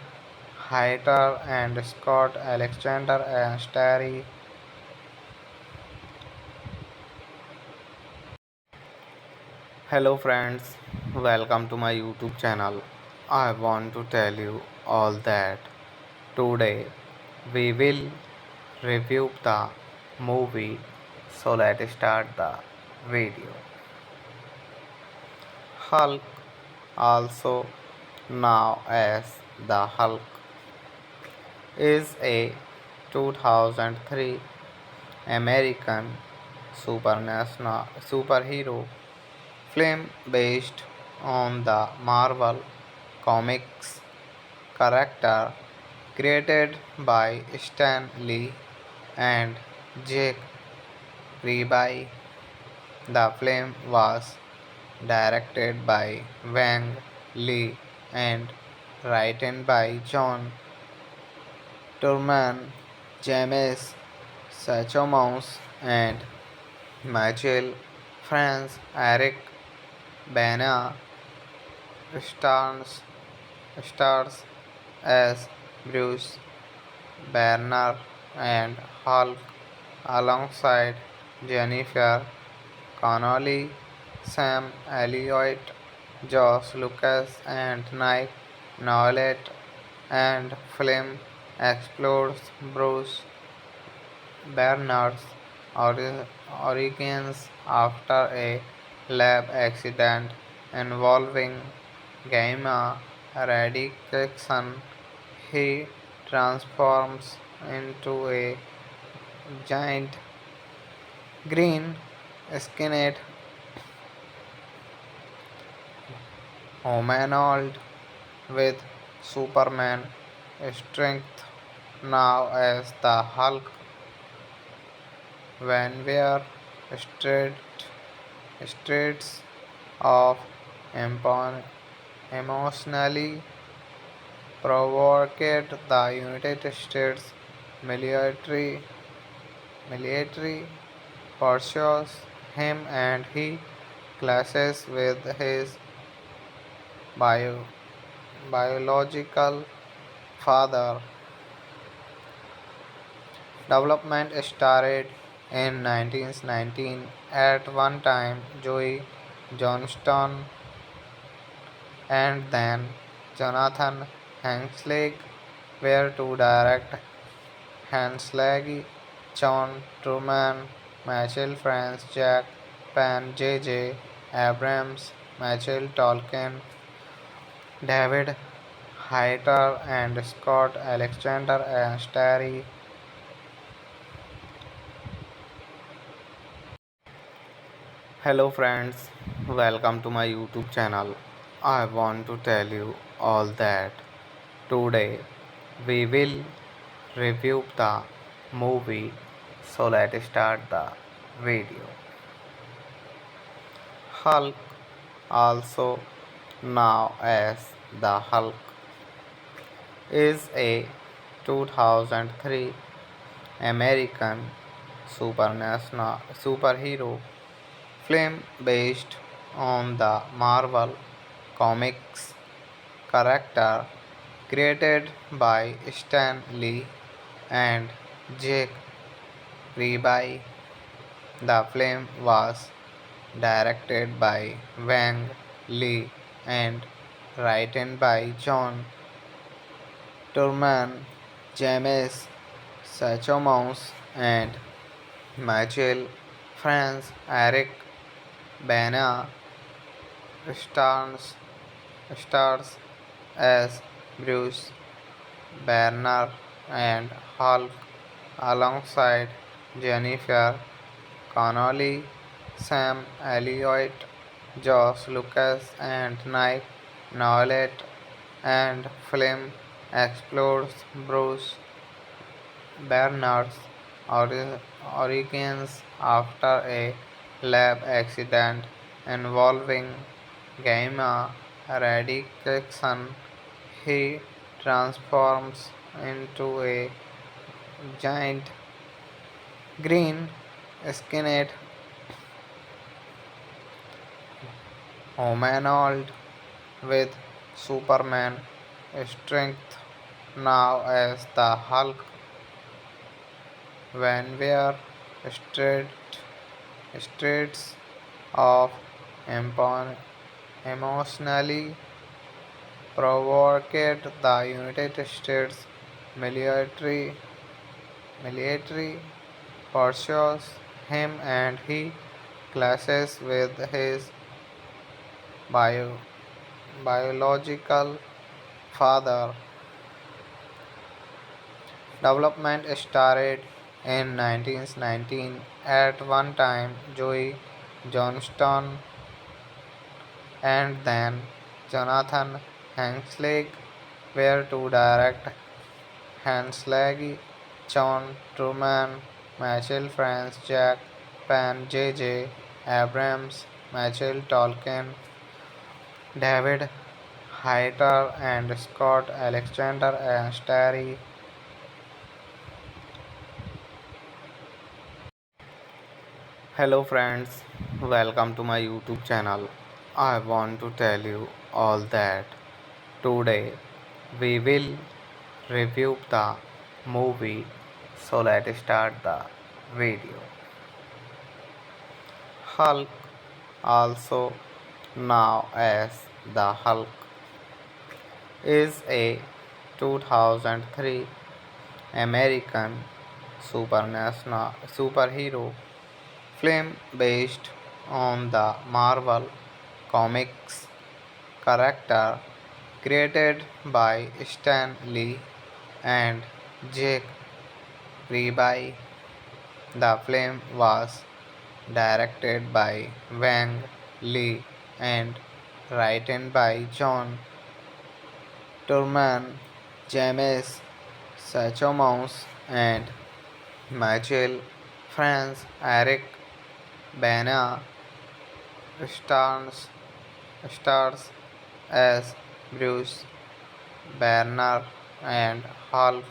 Hayter, and Scott Alexander and Starry. Hello friends, welcome to my YouTube channel. I want to tell you all that today we will review the movie. So let's start the video. Hulk, also known as the Hulk, is a 2003 American superhero film based on the Marvel Comics character created by Stan Lee and Jack Kirby. The film was directed by Wang Lee and written by John Turman, James Sachomous, and Michael France. Eric Bana stars, stars as Bruce Banner and Hulk alongside Jennifer Connolly, Sam Elliott, Josh Lucas, and Nick Nolte, and film explores Bruce Banner's origins after a lab accident involving gamma radiation. He transforms into a giant green skinned humanoid with Superman strength. Now as the Hulk, Vanweir states of emotionally provoked the United States military military pursues him and he clashes with his bio, biological father. Development started in 1919. At one time, Joey Johnston and then Jonathan Hensley were to direct. Hensley, John Truman, Michael France, Jack Pan, J. Abrams, Michael Tolkien, David Hayter, and Scott Alexander and starry. Hello friends, welcome to my YouTube channel. I want to tell you all that today we will review the movie. So let's start the video. Hulk, also known as the Hulk, is a 2003 American superhero film based on the Marvel Comics character created by Stan Lee and Jack Kirby. The film was directed by Wang Lee and written by John Turman, James Sachomous, and Michael France. Eric Bana stars, stars as Bruce Banner and Hulk alongside Jennifer Connolly, Sam Elliott, Josh Lucas, and Nick Nolte, and film explores Bruce Banner's origins after a lab accident involving gamma radiation. He transforms into a giant green skinned humanoid with Superman strength. Now as the Hulk, Vanweir states of emotionally provoked the United States military pursues him and he clashes with his bio, biological father. Development started in 1919. At one time, Joey Johnston and then Jonathan Hanslick were to direct. Hanslick, John Truman, Michael France, Jack Pan, J. Abrams, Michael Tolkien, David Hayter, and Scott Alexander and Starry. Hello friends, welcome to my YouTube channel. I want to tell you all that today we will review the movie. So let's start the video. Hulk, also known as the Hulk, is a 2003 American superhero film based on the Marvel Comics character created by Stan Lee and Jack Kirby. The film was directed by Wang Lee and written by John Turman, James Sachomous, and Michael France. Eric Bana stars, stars as Bruce Banner and Hulk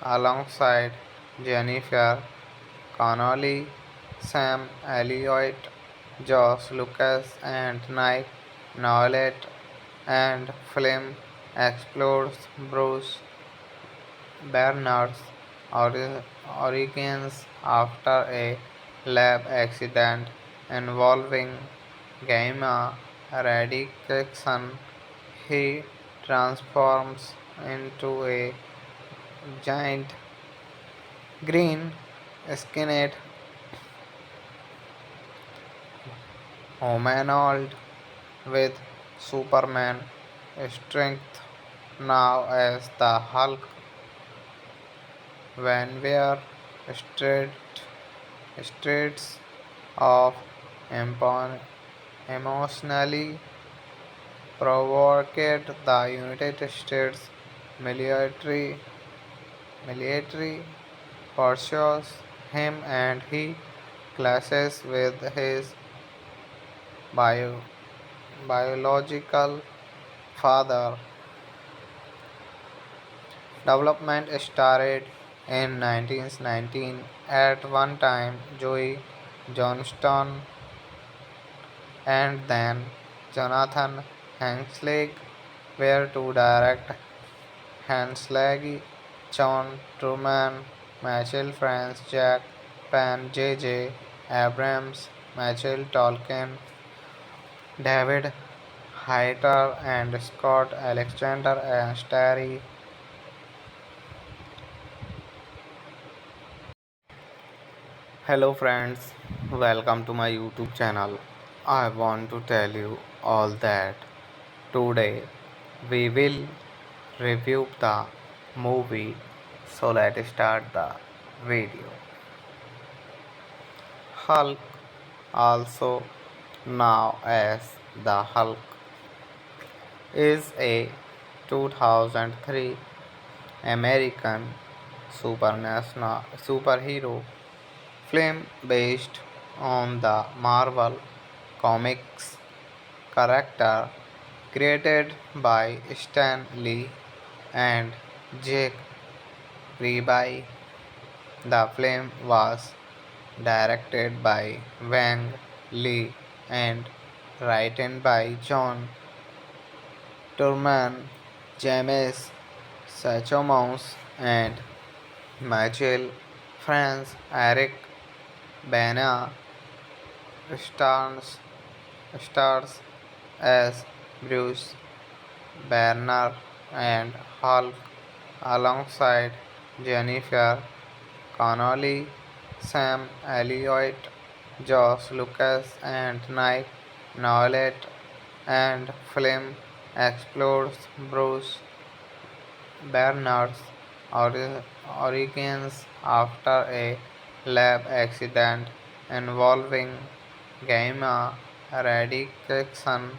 alongside Jennifer Connolly, Sam Elliott, Josh Lucas, and Nick Nolte, and film explores Bruce Banner's origins after a lab accident involving gamma radiation. He transforms into a giant green skinned humanoid with Superman strength. Now as the Hulk, Vanweir Street, streets of empon- emotionally provoked the United States military military pursues him and he clashes with his bio- biological father. Development started in 1919. At one time, Joey Johnston and then Jonathan Hanslick were to direct. Hanslick, John Truman, Michael France, Jack Pan, J. Abrams, Michael Tolkien, David Hayter, and Scott Alexander and Starry. Hello friends, welcome to my YouTube channel. I want to tell you all that today we will review the movie. So let's start the video. Hulk, also known as the Hulk, is a 2003 American superhero film based on the Marvel Comics character created by Stan Lee and Jack Kirby. The film was directed by Wang Lee and written by John Turman, James Sachomous, and Michael France. Eric Bana stars, stars as Bruce Banner and Hulk alongside Jennifer Connolly, Sam Elliott, Josh Lucas, and Nick Nolte, and film explores Bruce Banner's origins after a lab accident involving gamma radiation.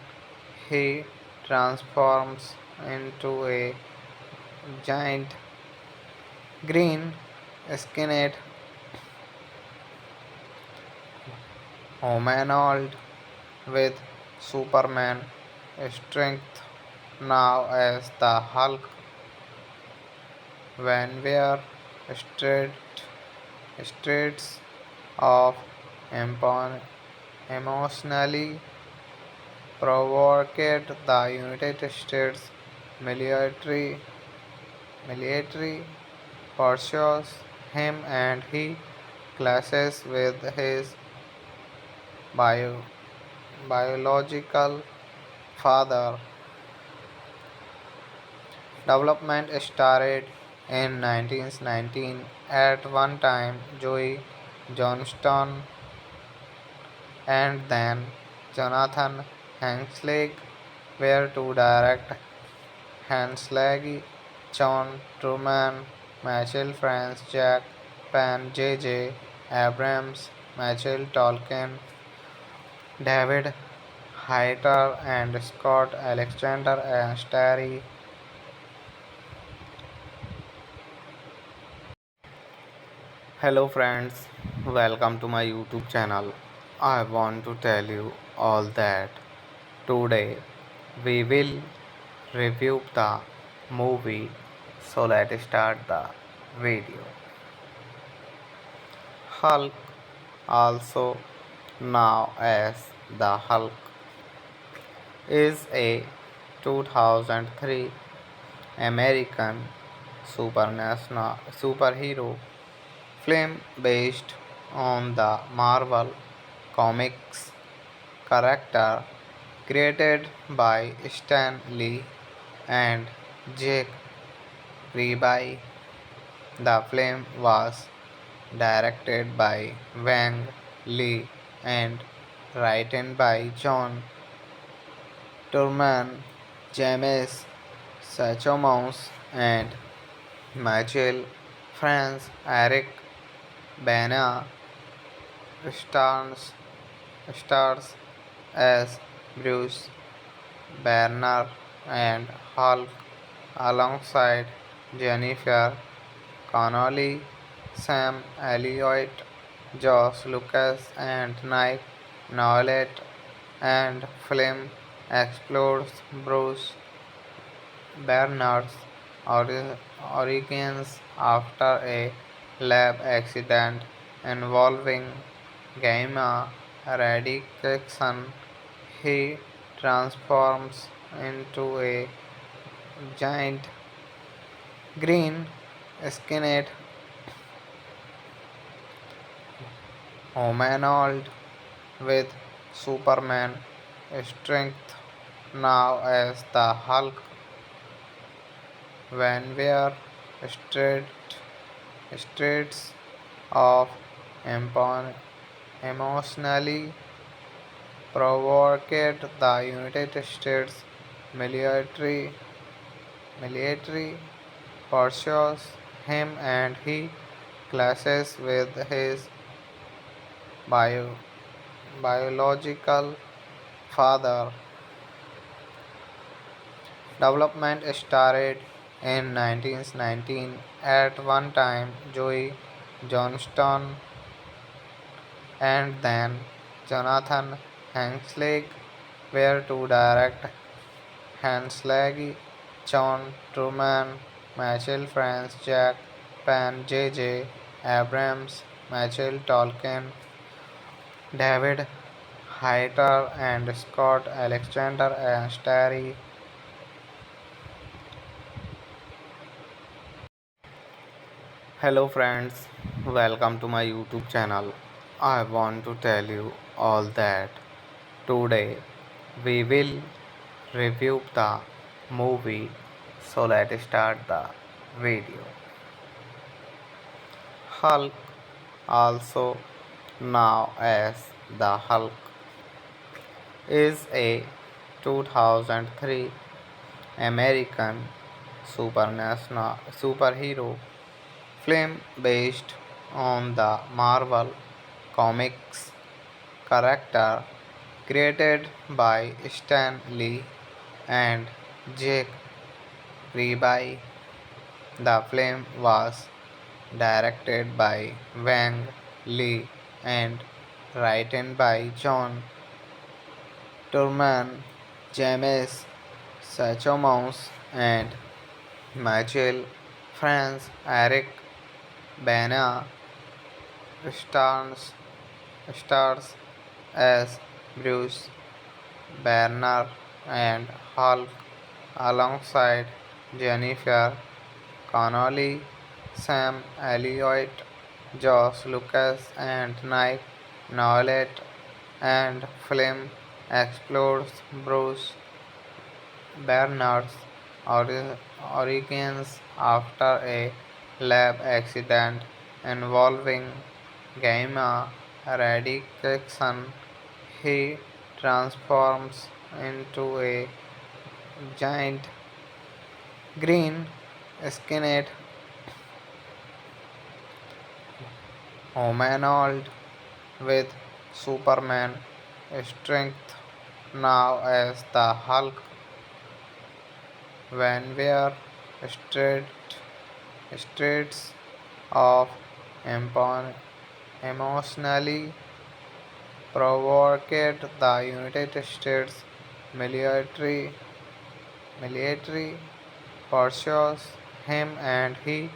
He transforms into a giant green skinned humanoid with Superman strength. Now as the Hulk, when we're straight streets of empon- emotionally provoked, the United States military military pursues him and he clashes with his bio- biological father. Development started in 1919. At one time, Joey Johnston and then Jonathan Hensley were to direct. Hensley, John Truman, Michael France, Jack Pan, J. Abrams, Michael Tolkien, David Hayter, and Scott Alexander and Starry. Hello friends, welcome to my YouTube channel. I want to tell you all that today we will review the movie. So let's start the video. Hulk, also known as the Hulk, is a 2003 American superhero film based on the Marvel Comics character created by Stan Lee and Jack Kirby. The film was directed by Wang Lee and written by John Turman, James Sachomous, and Michael France. Eric Bana stars, stars as Bruce Banner and Hulk alongside Jennifer Connolly, Sam Elliott, Josh Lucas, and Nick Nolte, and film explores Bruce Banner's origins after a lab accident involving gamma radiation. He transforms into a giant green skinned humanoid with Superman strength. Now as the Hulk, when we're straight streets of empon- emotionally provoked, the United States military pursues him and he clashes with his bio- biological father. Development started in 1919. At one time, Joey Johnston and then Jonathan Hensley were to direct. Hensley, John Truman, Michael France, Jack Pan, J. Abrams, Michael Tolkien, David Hayter, and Scott Alexander and Starry. Hello friends, welcome to my YouTube channel. I want to tell you all that today we will review the movie. So let's start the video. Hulk, also known as the Hulk, is a 2003 American superhero film based on the Marvel Comics character created by Stan Lee and Jack Kirby. The film was directed by Wang Lee and written by John Turman, James Sachomous, and Michael France. Eric Bana stars, stars as Bruce Banner and Hulk alongside Jennifer Connolly, Sam Elliott, Josh Lucas, and Nick Nolte, and film explores Bruce Bernard's origins after a lab accident involving gamma radiation. He transforms into a giant green skinned humanoid with Superman strength. Now as the Hulk, Vanweir states of emotionally provoked the United States military military pursues him and he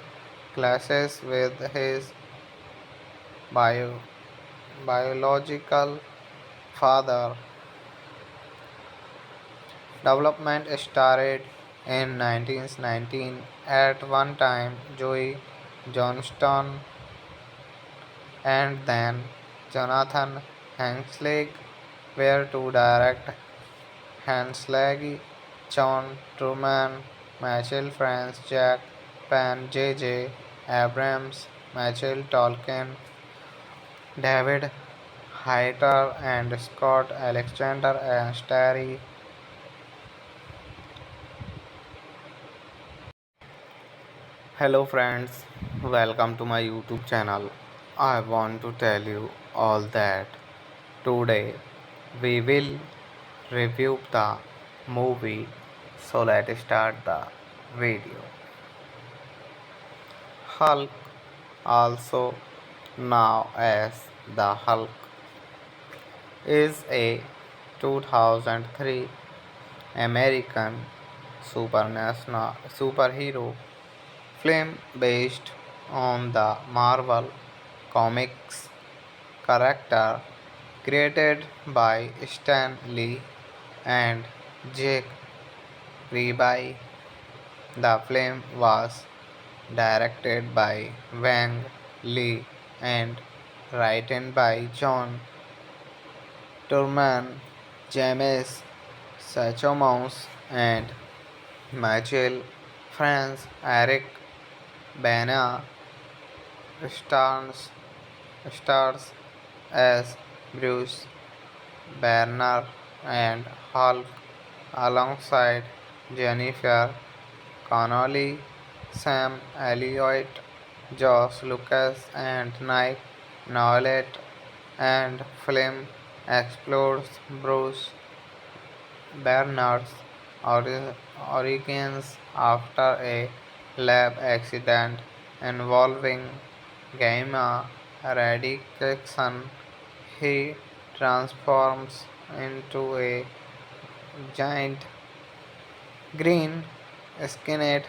clashes with his bio, biological father. Development started in 1919. At one time, Joey Johnston and then Jonathan Hensley were to direct. Hensley, John Truman, Michael France, Jack Pan, J. Abrams, Michael Tolkien, David Hayter, and Scott Alexander and starry. Hello friends, welcome to my YouTube channel. I want to tell you all that today we will review the movie. So let's start the video. Hulk, also known as the Hulk, is a 2003 American superhero film based on the Marvel Comics character created by Stan Lee and Jack Kirby. The film was directed by Wang Lee and written by John Turman, James Sachomous, and Michael France. Eric Bana stars, stars as Bruce Banner and Hulk alongside Jennifer Connolly, Sam Elliott, Josh Lucas, and Nick Nolte, and film explores Bruce Bernard's origins after a lab accident involving gamma radiation. He transforms into a giant green skinned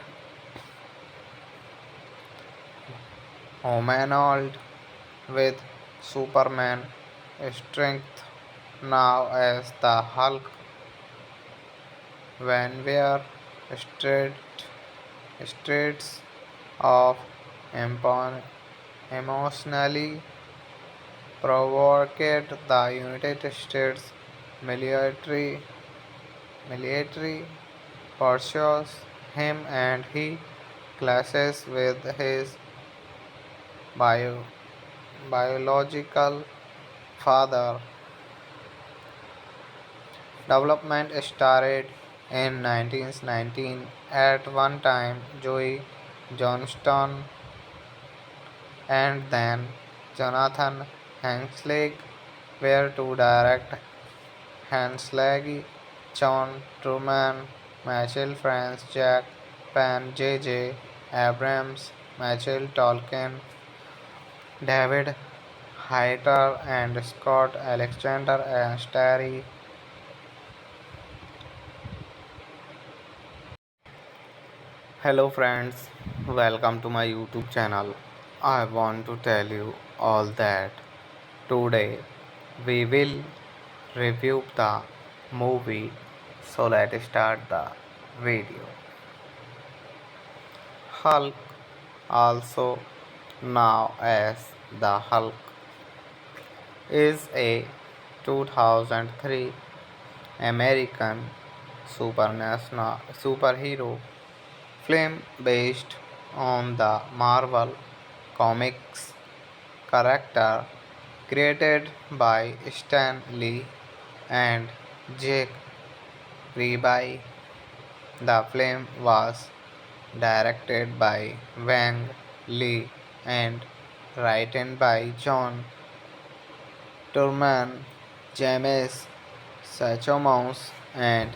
humanoid with Superman strength. Now as the Hulk, Vanweir straight states of emotionally provoked the United States military pursues him and he clashes with his bio, biological father. Development started in 1919. At one time, Joey Johnston and then Jonathan Hanslick were to direct. Hanslick, John Truman, Michael France, Jack Pan, J. Abrams, Michael Tolkien, David Hayter, and Scott Alexander and Starry. Hello friends, welcome to my YouTube channel. I want to tell you all that today we will review the movie. So let's start the video. Hulk, also known as the Hulk, is a 2003 American superhero film based on the Marvel Comics character created by Stan Lee and Jack Kirby. The film was directed by Wang Lee and written by John Turman, James Sachomous, and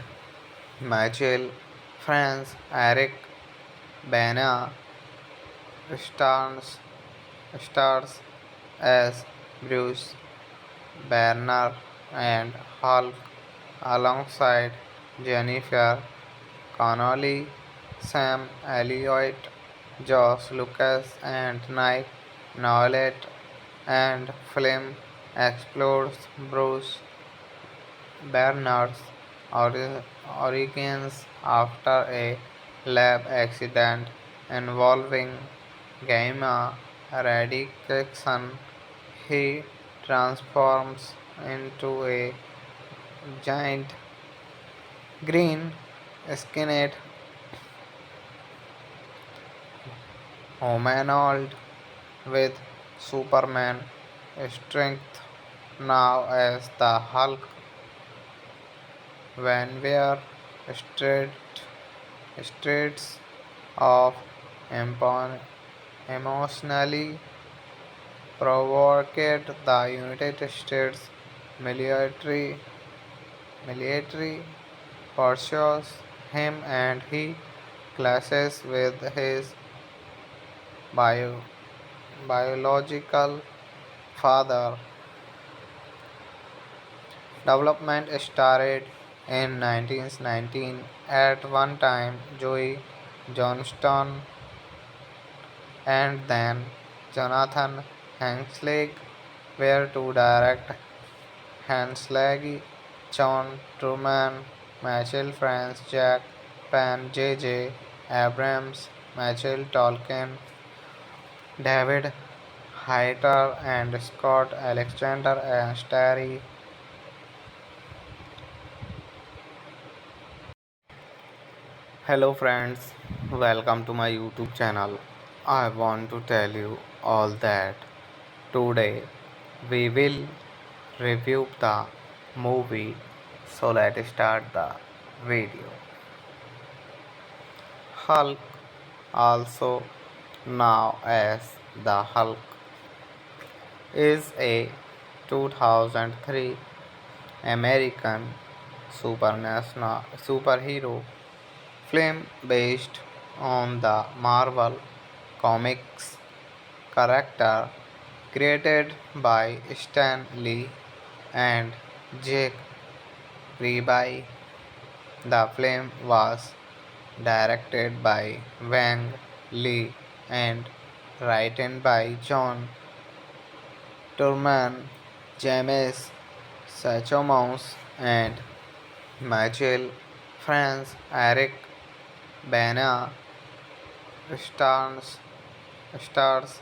Michael France. Eric Bana stars, stars as Bruce Banner and Hulk alongside Jennifer Connolly, Sam Elliott, Josh Lucas, and Nick Nolte, and film explores Bruce Banner's origins after a lab accident involving gamma radiation. He transforms into a giant green skinned humanoid with Superman strength. Now as the Hulk, when we're straight streets of empon- emotionally provoked, the United States military military pursues him and he clashes with his bio- biological father. Development started in 1919. At one time, Joey Johnston and then Jonathan Hanslick were to direct. Hanslick, John Truman, Michael France, Jack Pan, J. Abrams, Michael Tolkien, David Hayter, and Scott Alexander and Starry. Hello friends, welcome to my YouTube channel. I want to tell you all that today we will review the movie. So let's start the video. Hulk, also known as the Hulk, is a 2003 American superhero film based on the Marvel Comics character created by Stan Lee and Jack Kirby. The film was directed by Wang Lee and written by John Turman, James Sachomous, and Michael France. Eric Bana stars, stars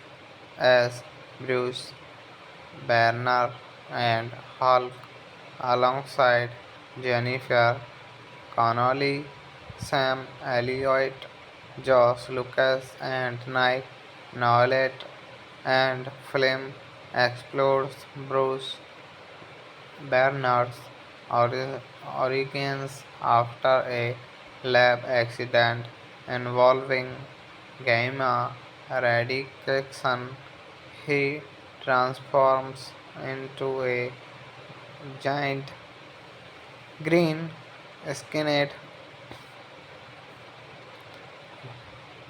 as Bruce Banner and Hulk alongside Jennifer Connolly, Sam Elliott, Josh Lucas, and Nick Nolte, and film explores Bruce Banner's origins after a lab accident involving gamma radiation. He transforms into a giant green skinned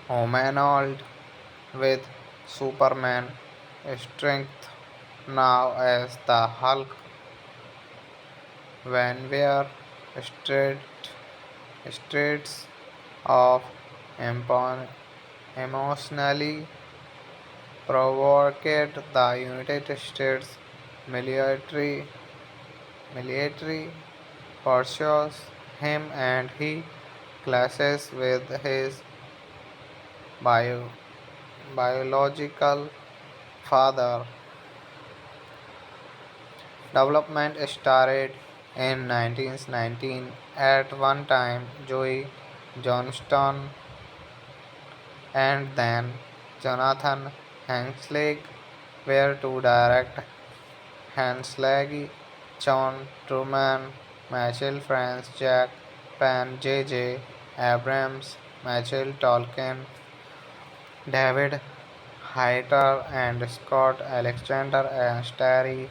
humanoid with Superman strength. Now as the Hulk, Vanweir street, streets of empon- emotionally provoked the United States military military pursues him and he clashes with his bio, biological father. Development started in 1919. At one time, Joey Johnston and then Jonathan Hensley were to direct. Hensley, John Truman, Michael France, Jack Pan, J. Abrams, Michael Tolkien, David Hayter, and Scott Alexander and Starry.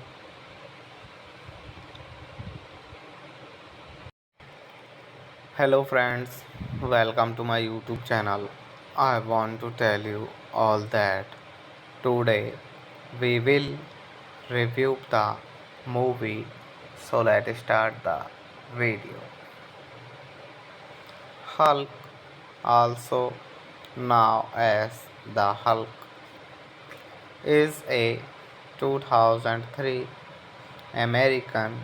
Hello friends, welcome to my YouTube channel. I want to tell you all that today we will review the movie. So let's start the video. Hulk, also known as the Hulk, is a 2003 American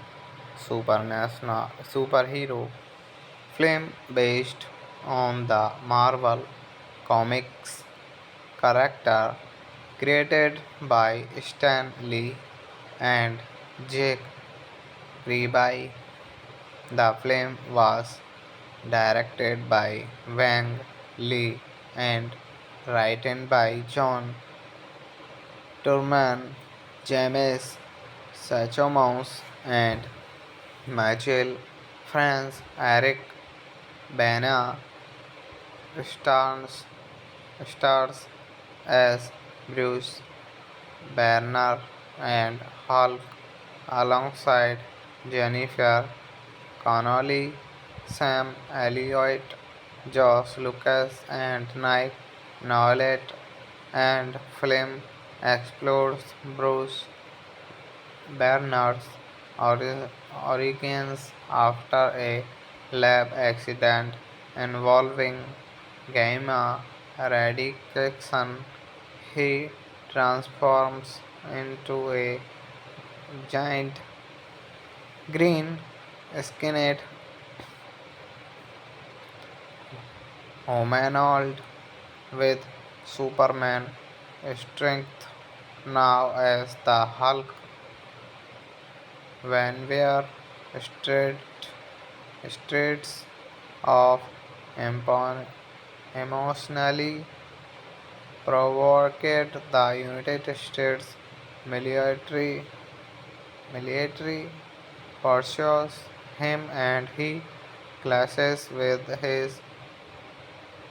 superhero film based on the Marvel Comics character created by Stan Lee and Jack Kirby. The film was directed by Wang Lee and written by John Turman, James Sachomous, and Michael France. Eric Bana stars, stars as Bruce Banner and Hulk alongside Jennifer Connolly, Sam Elliott, Josh Lucas, and Nick Nolte, and film explores Bruce Banner's origins after a lab accident involving gamma radiation. He transforms into a giant green skinned humanoid with Superman strength. Now as the Hulk, Vanweir street, streets of emotionally provoked the United States military military pursues him and he clashes with his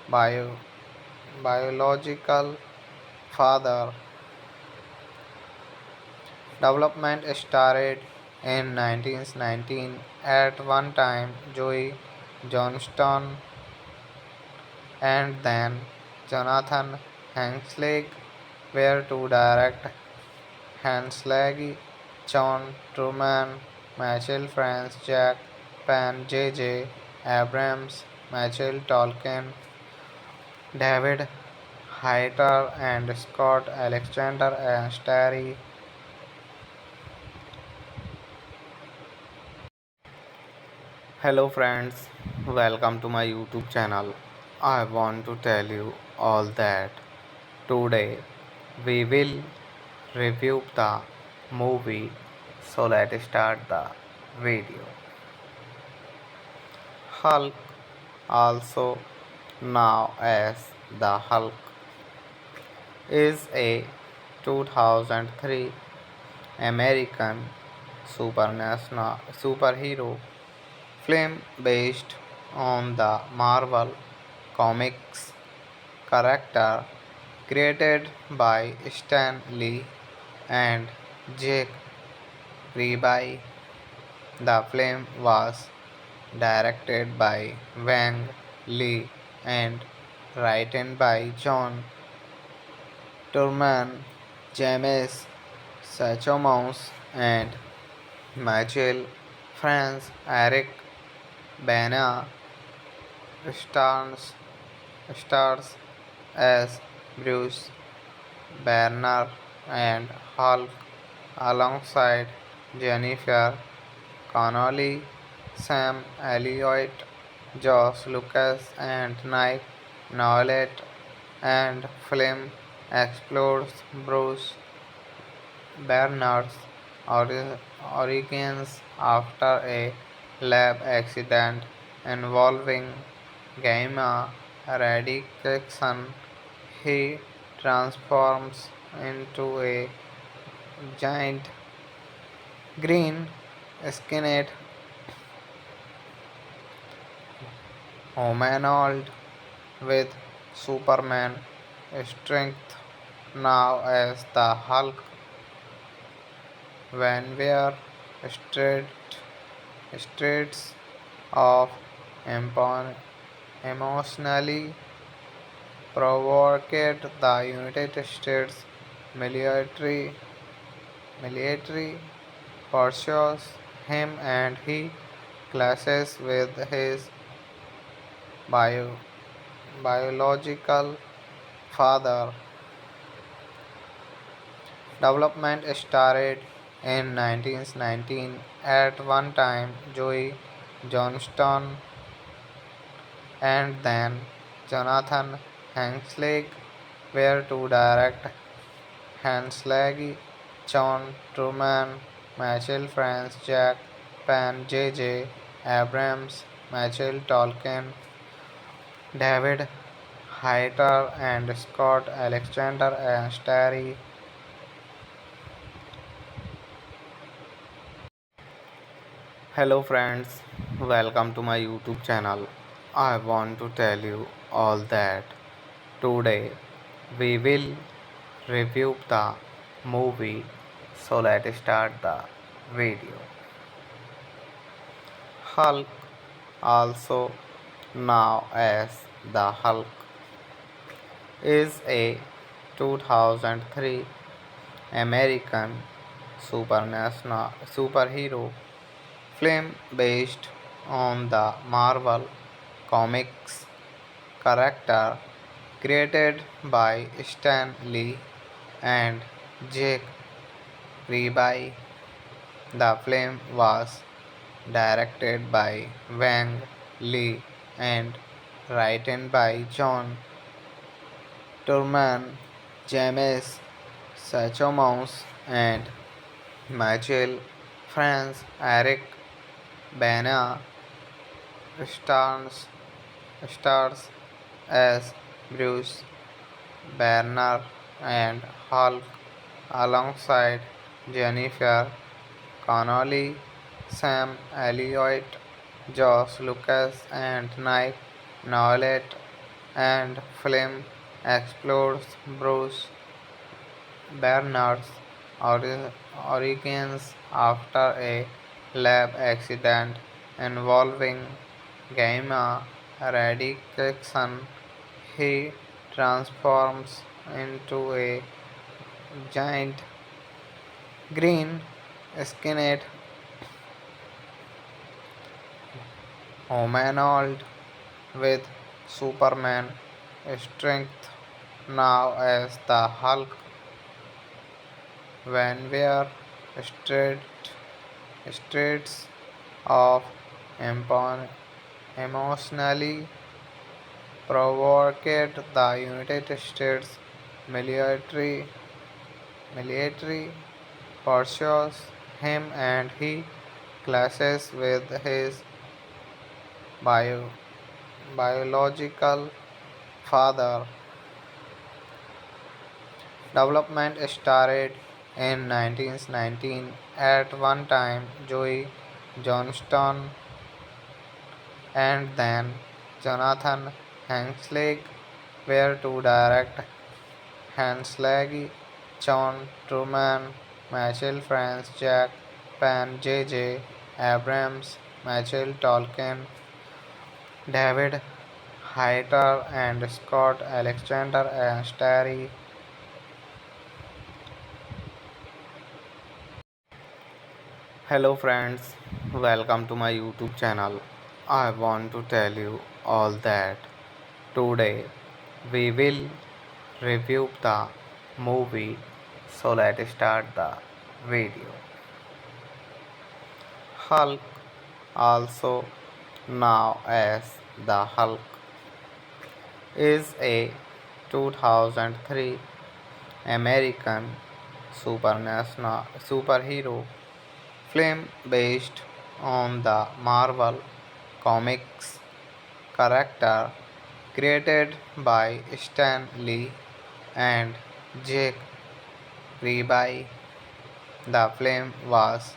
bio, biological father. Development started in 1919. At one time, Joey Johnston and then Jonathan Hensley were to direct. Hensley, John Truman, Michael France, Jack Pan, J. Abrams, Michael Tolkien, David Hayter, and Scott Alexander and Starry. Hello friends, welcome to my YouTube channel. I want to tell you all that today we will review the movie. So let's start the video. Hulk, also known as the Hulk, is a 2003 American superhero film based on the Marvel Comics character created by Stan Lee and Jack Kirby. The film was directed by Wang Lee and written by John Turman, James Sachomous, and Michael France. Eric Bana stars, stars as Bruce Banner and Hulk alongside Jennifer Connolly, Sam Elliott, Josh Lucas, and Nick Nolte, and film explores Bruce Bernard's origins after a lab accident involving gamma radiation. He transforms into a giant green skinned humanoid with Superman strength. Now as the Hulk, Vanweir states of emotionally provoked the United States military military pursues him and he clashes with his bio, biological father. Development started in 1919. At one time, Joey Johnston and then Jonathan Hensley were to direct. Hensley, John Truman, Michael France, Jack Pan, J. Abrams, Michael Tolkien, David Hayter, and Scott Alexander and Starry. Hello friends, welcome to my YouTube channel. I want to tell you all that today we will review the movie. So let's start the video. Hulk, also known as the Hulk, is a 2003 American superhero film based on the Marvel Comics character created by Stan Lee and Jack Kirby. The film was directed by Wang Lee and written by John Turman, James Sachomous, and Michael France. Eric Bana stars, stars as Bruce Banner and Hulk alongside Jennifer Connolly, Sam Elliott, Josh Lucas, and Nick Nolte, and film explores Bruce Bernard's origins after a lab accident involving gamma radiation. He transforms into a giant green skinned humanoid with Superman strength. Now as the Hulk, Vanweir straight states of emotionally provoked the United States military pursues him and he clashes with his bio, biological father. Development started in 1919. At one time, Joey Johnston and then Jonathan Hensley were to direct. Hensley, John Truman, Michael France, Jack Pan, J. Abrams, Michael Tolkien, David Hayter, and Scott Alexander and Starry. Hello friends, welcome to my YouTube channel. I want to tell you all that today we will review the movie. So let's start the video. Hulk, also known as the Hulk, is a 2003 American superhero film based on the Marvel Comics character created by Stan Lee and Jack Kirby. The film was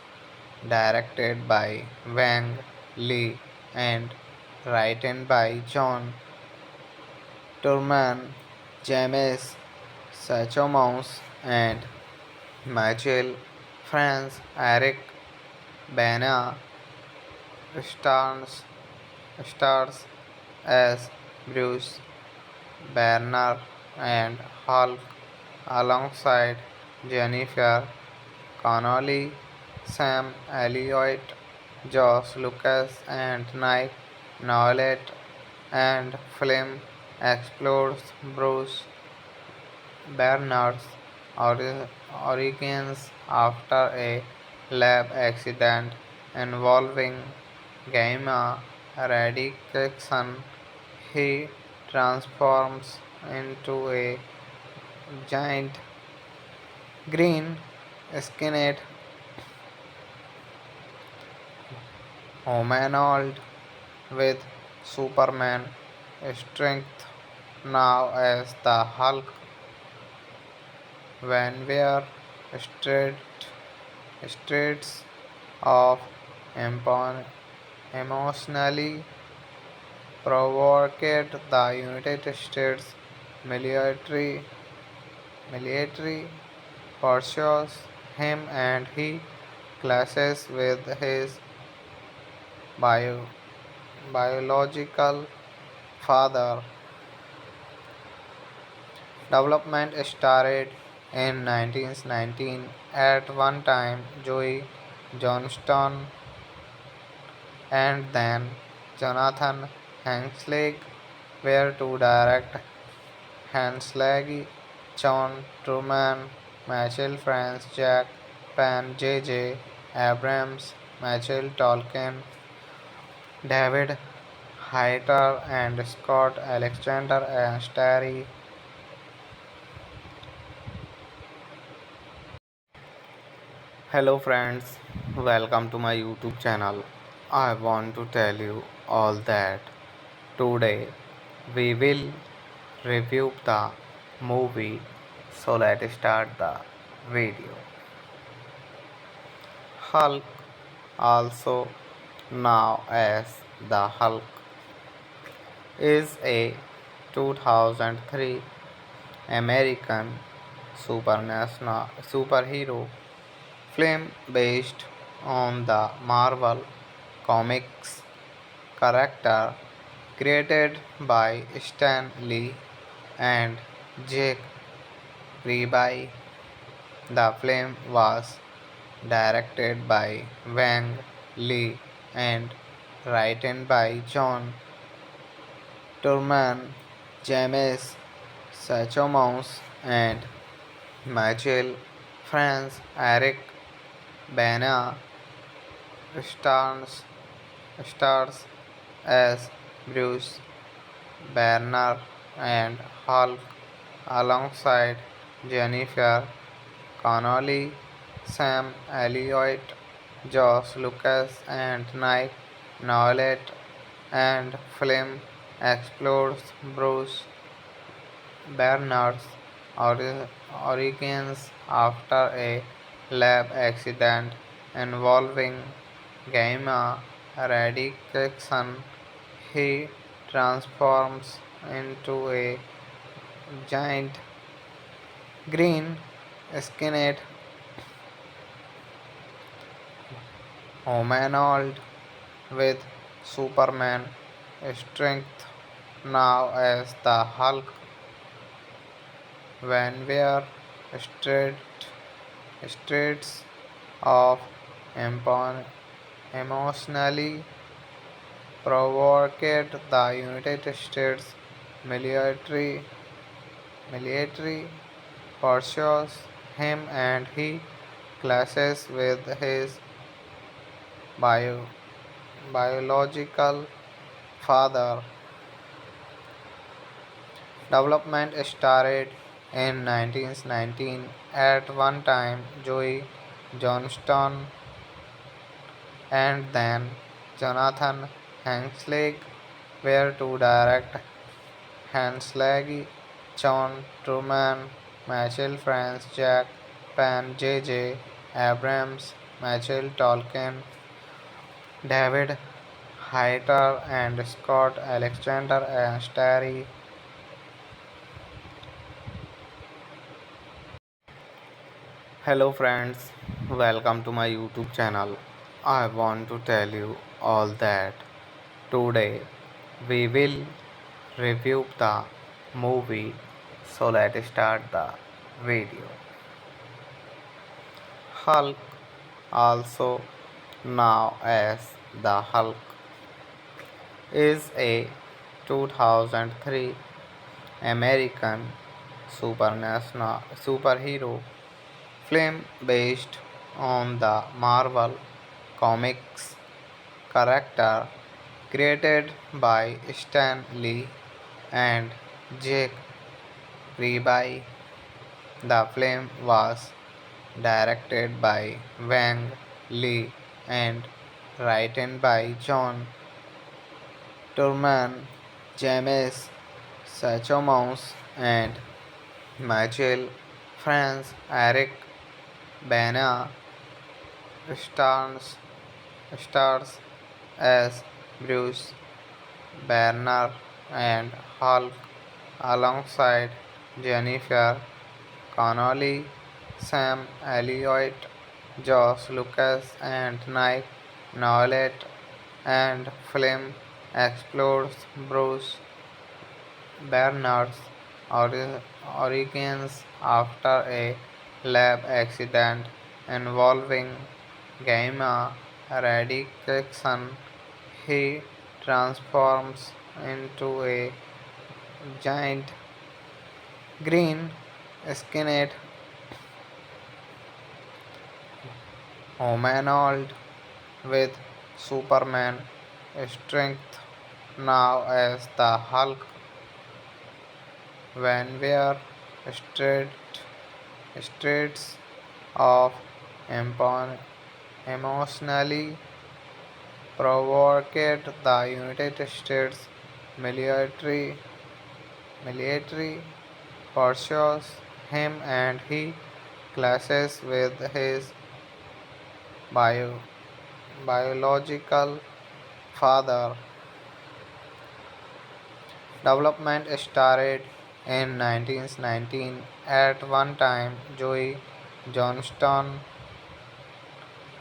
directed by Wang Lee and written by John Turman, James Sachomous, and Michael France. Eric Bana stars, stars as Bruce Banner and Hulk alongside Jennifer Connolly, Sam Elliott, Josh Lucas, and Nick Nolte, and film explores Bruce Bernard's origins after a lab accident involving gamma radiation. He transforms into a giant green skinned humanoid with Superman strength. Now as the Hulk, when we're straight streets of empon- emotionally provoked, the United States military military pursues him and he clashes with his bio- biological father. Development started in 1919. At one time, Joey Johnston and then Jonathan Hensley were to direct. Hensley, John Truman, Michael France, Jack Pan, J. Abrams, Michael Tolkien, David Hayter, and Scott Alexander and Starry. Hello friends, welcome to my YouTube channel. I want to tell you all that today we will review the movie. So let's start the video. Hulk, also known as the Hulk, is a 2003 American superhero film based on the Marvel Comics character created by Stan Lee and Jack Kirby. The film was directed by Wang Lee and written by John Turman, James Sachomous, and Michael France. Eric Bana stars, stars as Bruce Banner and Hulk alongside Jennifer Connolly, Sam Elliott, Josh Lucas, and Nick Nolte, and film explores Bruce Bernard's origins after a lab accident involving gamma radiation. He transforms into a giant green skinned humanoid with Superman strength. Now as the Hulk, Vanweir street, streets of empon- emotionally provoked the United States military military pursues him and he clashes with his bio, biological father. Development started in 1919. At one time, Joey Johnston and then Jonathan Hensley were to direct. Hensley, John Truman, Michael France, Jack Pan, J. Abrams, Michael Tolkien, David Hayter, and Scott Alexander and Starry. Hello friends, welcome to my YouTube channel. I want to tell you all that today we will review the movie. So let's start the video. Hulk, also known as the Hulk, is a 2003 American superhero film based on the Marvel Comics character created by Stan Lee and Jack Kirby. The film was directed by Wang Lee and written by John Turman, James Sachomous, and Michael France. Eric Bana stars, stars as Bruce Banner and Hulk alongside Jennifer Connolly, Sam Elliott, Josh Lucas, and Nick Nolte, and film explores Bruce Banner's origins after a lab accident involving gamma radiation. He transforms into a giant green skinned humanoid with Superman strength. Now as the Hulk, Vanweir street, streets of empon- emotionally provoked the United States military military pursues him and he clashes with his bio, biological father. Development started in 1919. At one time, Joey Johnston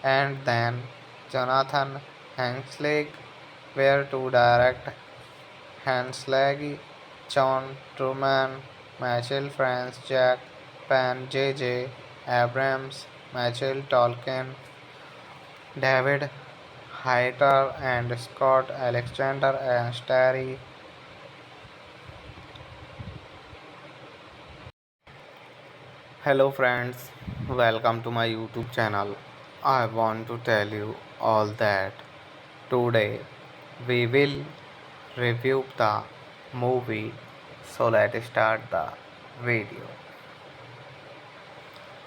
and then Jonathan Hensley were to direct. Hensley, John Truman, Michael France, Jack Pan, J. Abrams, Michael Tolkien, David Hayter, and Scott Alexander and Starry. Hello friends, welcome to my YouTube channel. I want to tell you all that today we will review the movie. So let's start the video.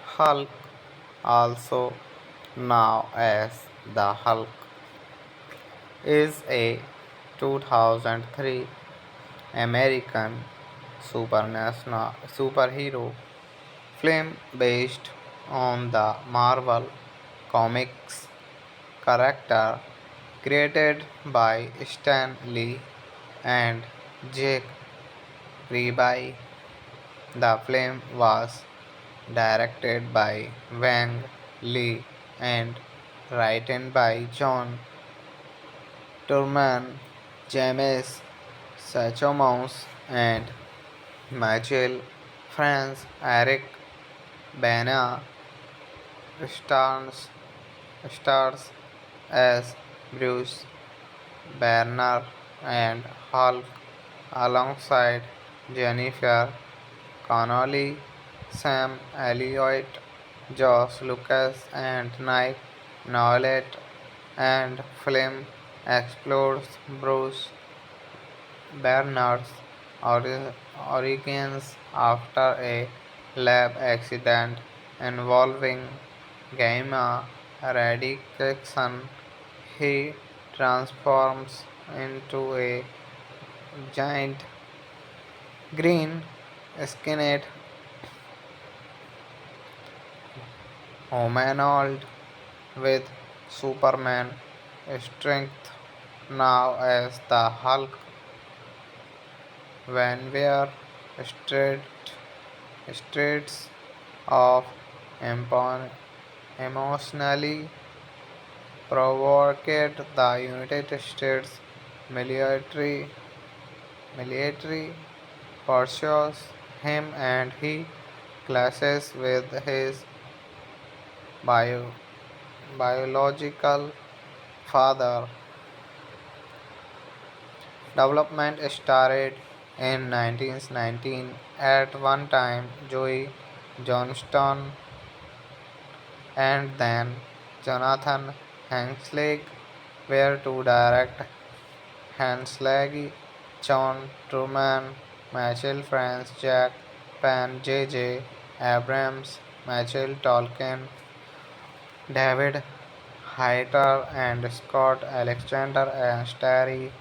Hulk, also known as the Hulk, is a 2003 American superhero film based on the Marvel Comics character created by Stan Lee and Jack Kirby. The film was directed by Wang Lee and written by John Turman, James Sachomous, and Michael France. Eric Bana stars, stars as Bruce Banner and Hulk alongside Jennifer Connolly, Sam Elliott, Josh Lucas, and Nick Nolte, and film explores Bruce Banner's origins after a lab accident involving gamma radiation. He transforms into a giant green skinned humanoid with Superman strength. Now as the Hulk, Vanweir street, streets of empon- emotionally provoked the United States military military pursues him and he clashes with his bio- biological father. Development started in 1919. At one time, Joey Johnston and then Jonathan Hensley were to direct. Hensley, John Truman, Michael France, Jack Pan, J. Abrams, Michael Tolkien, David Hayter, and Scott Alexander and starry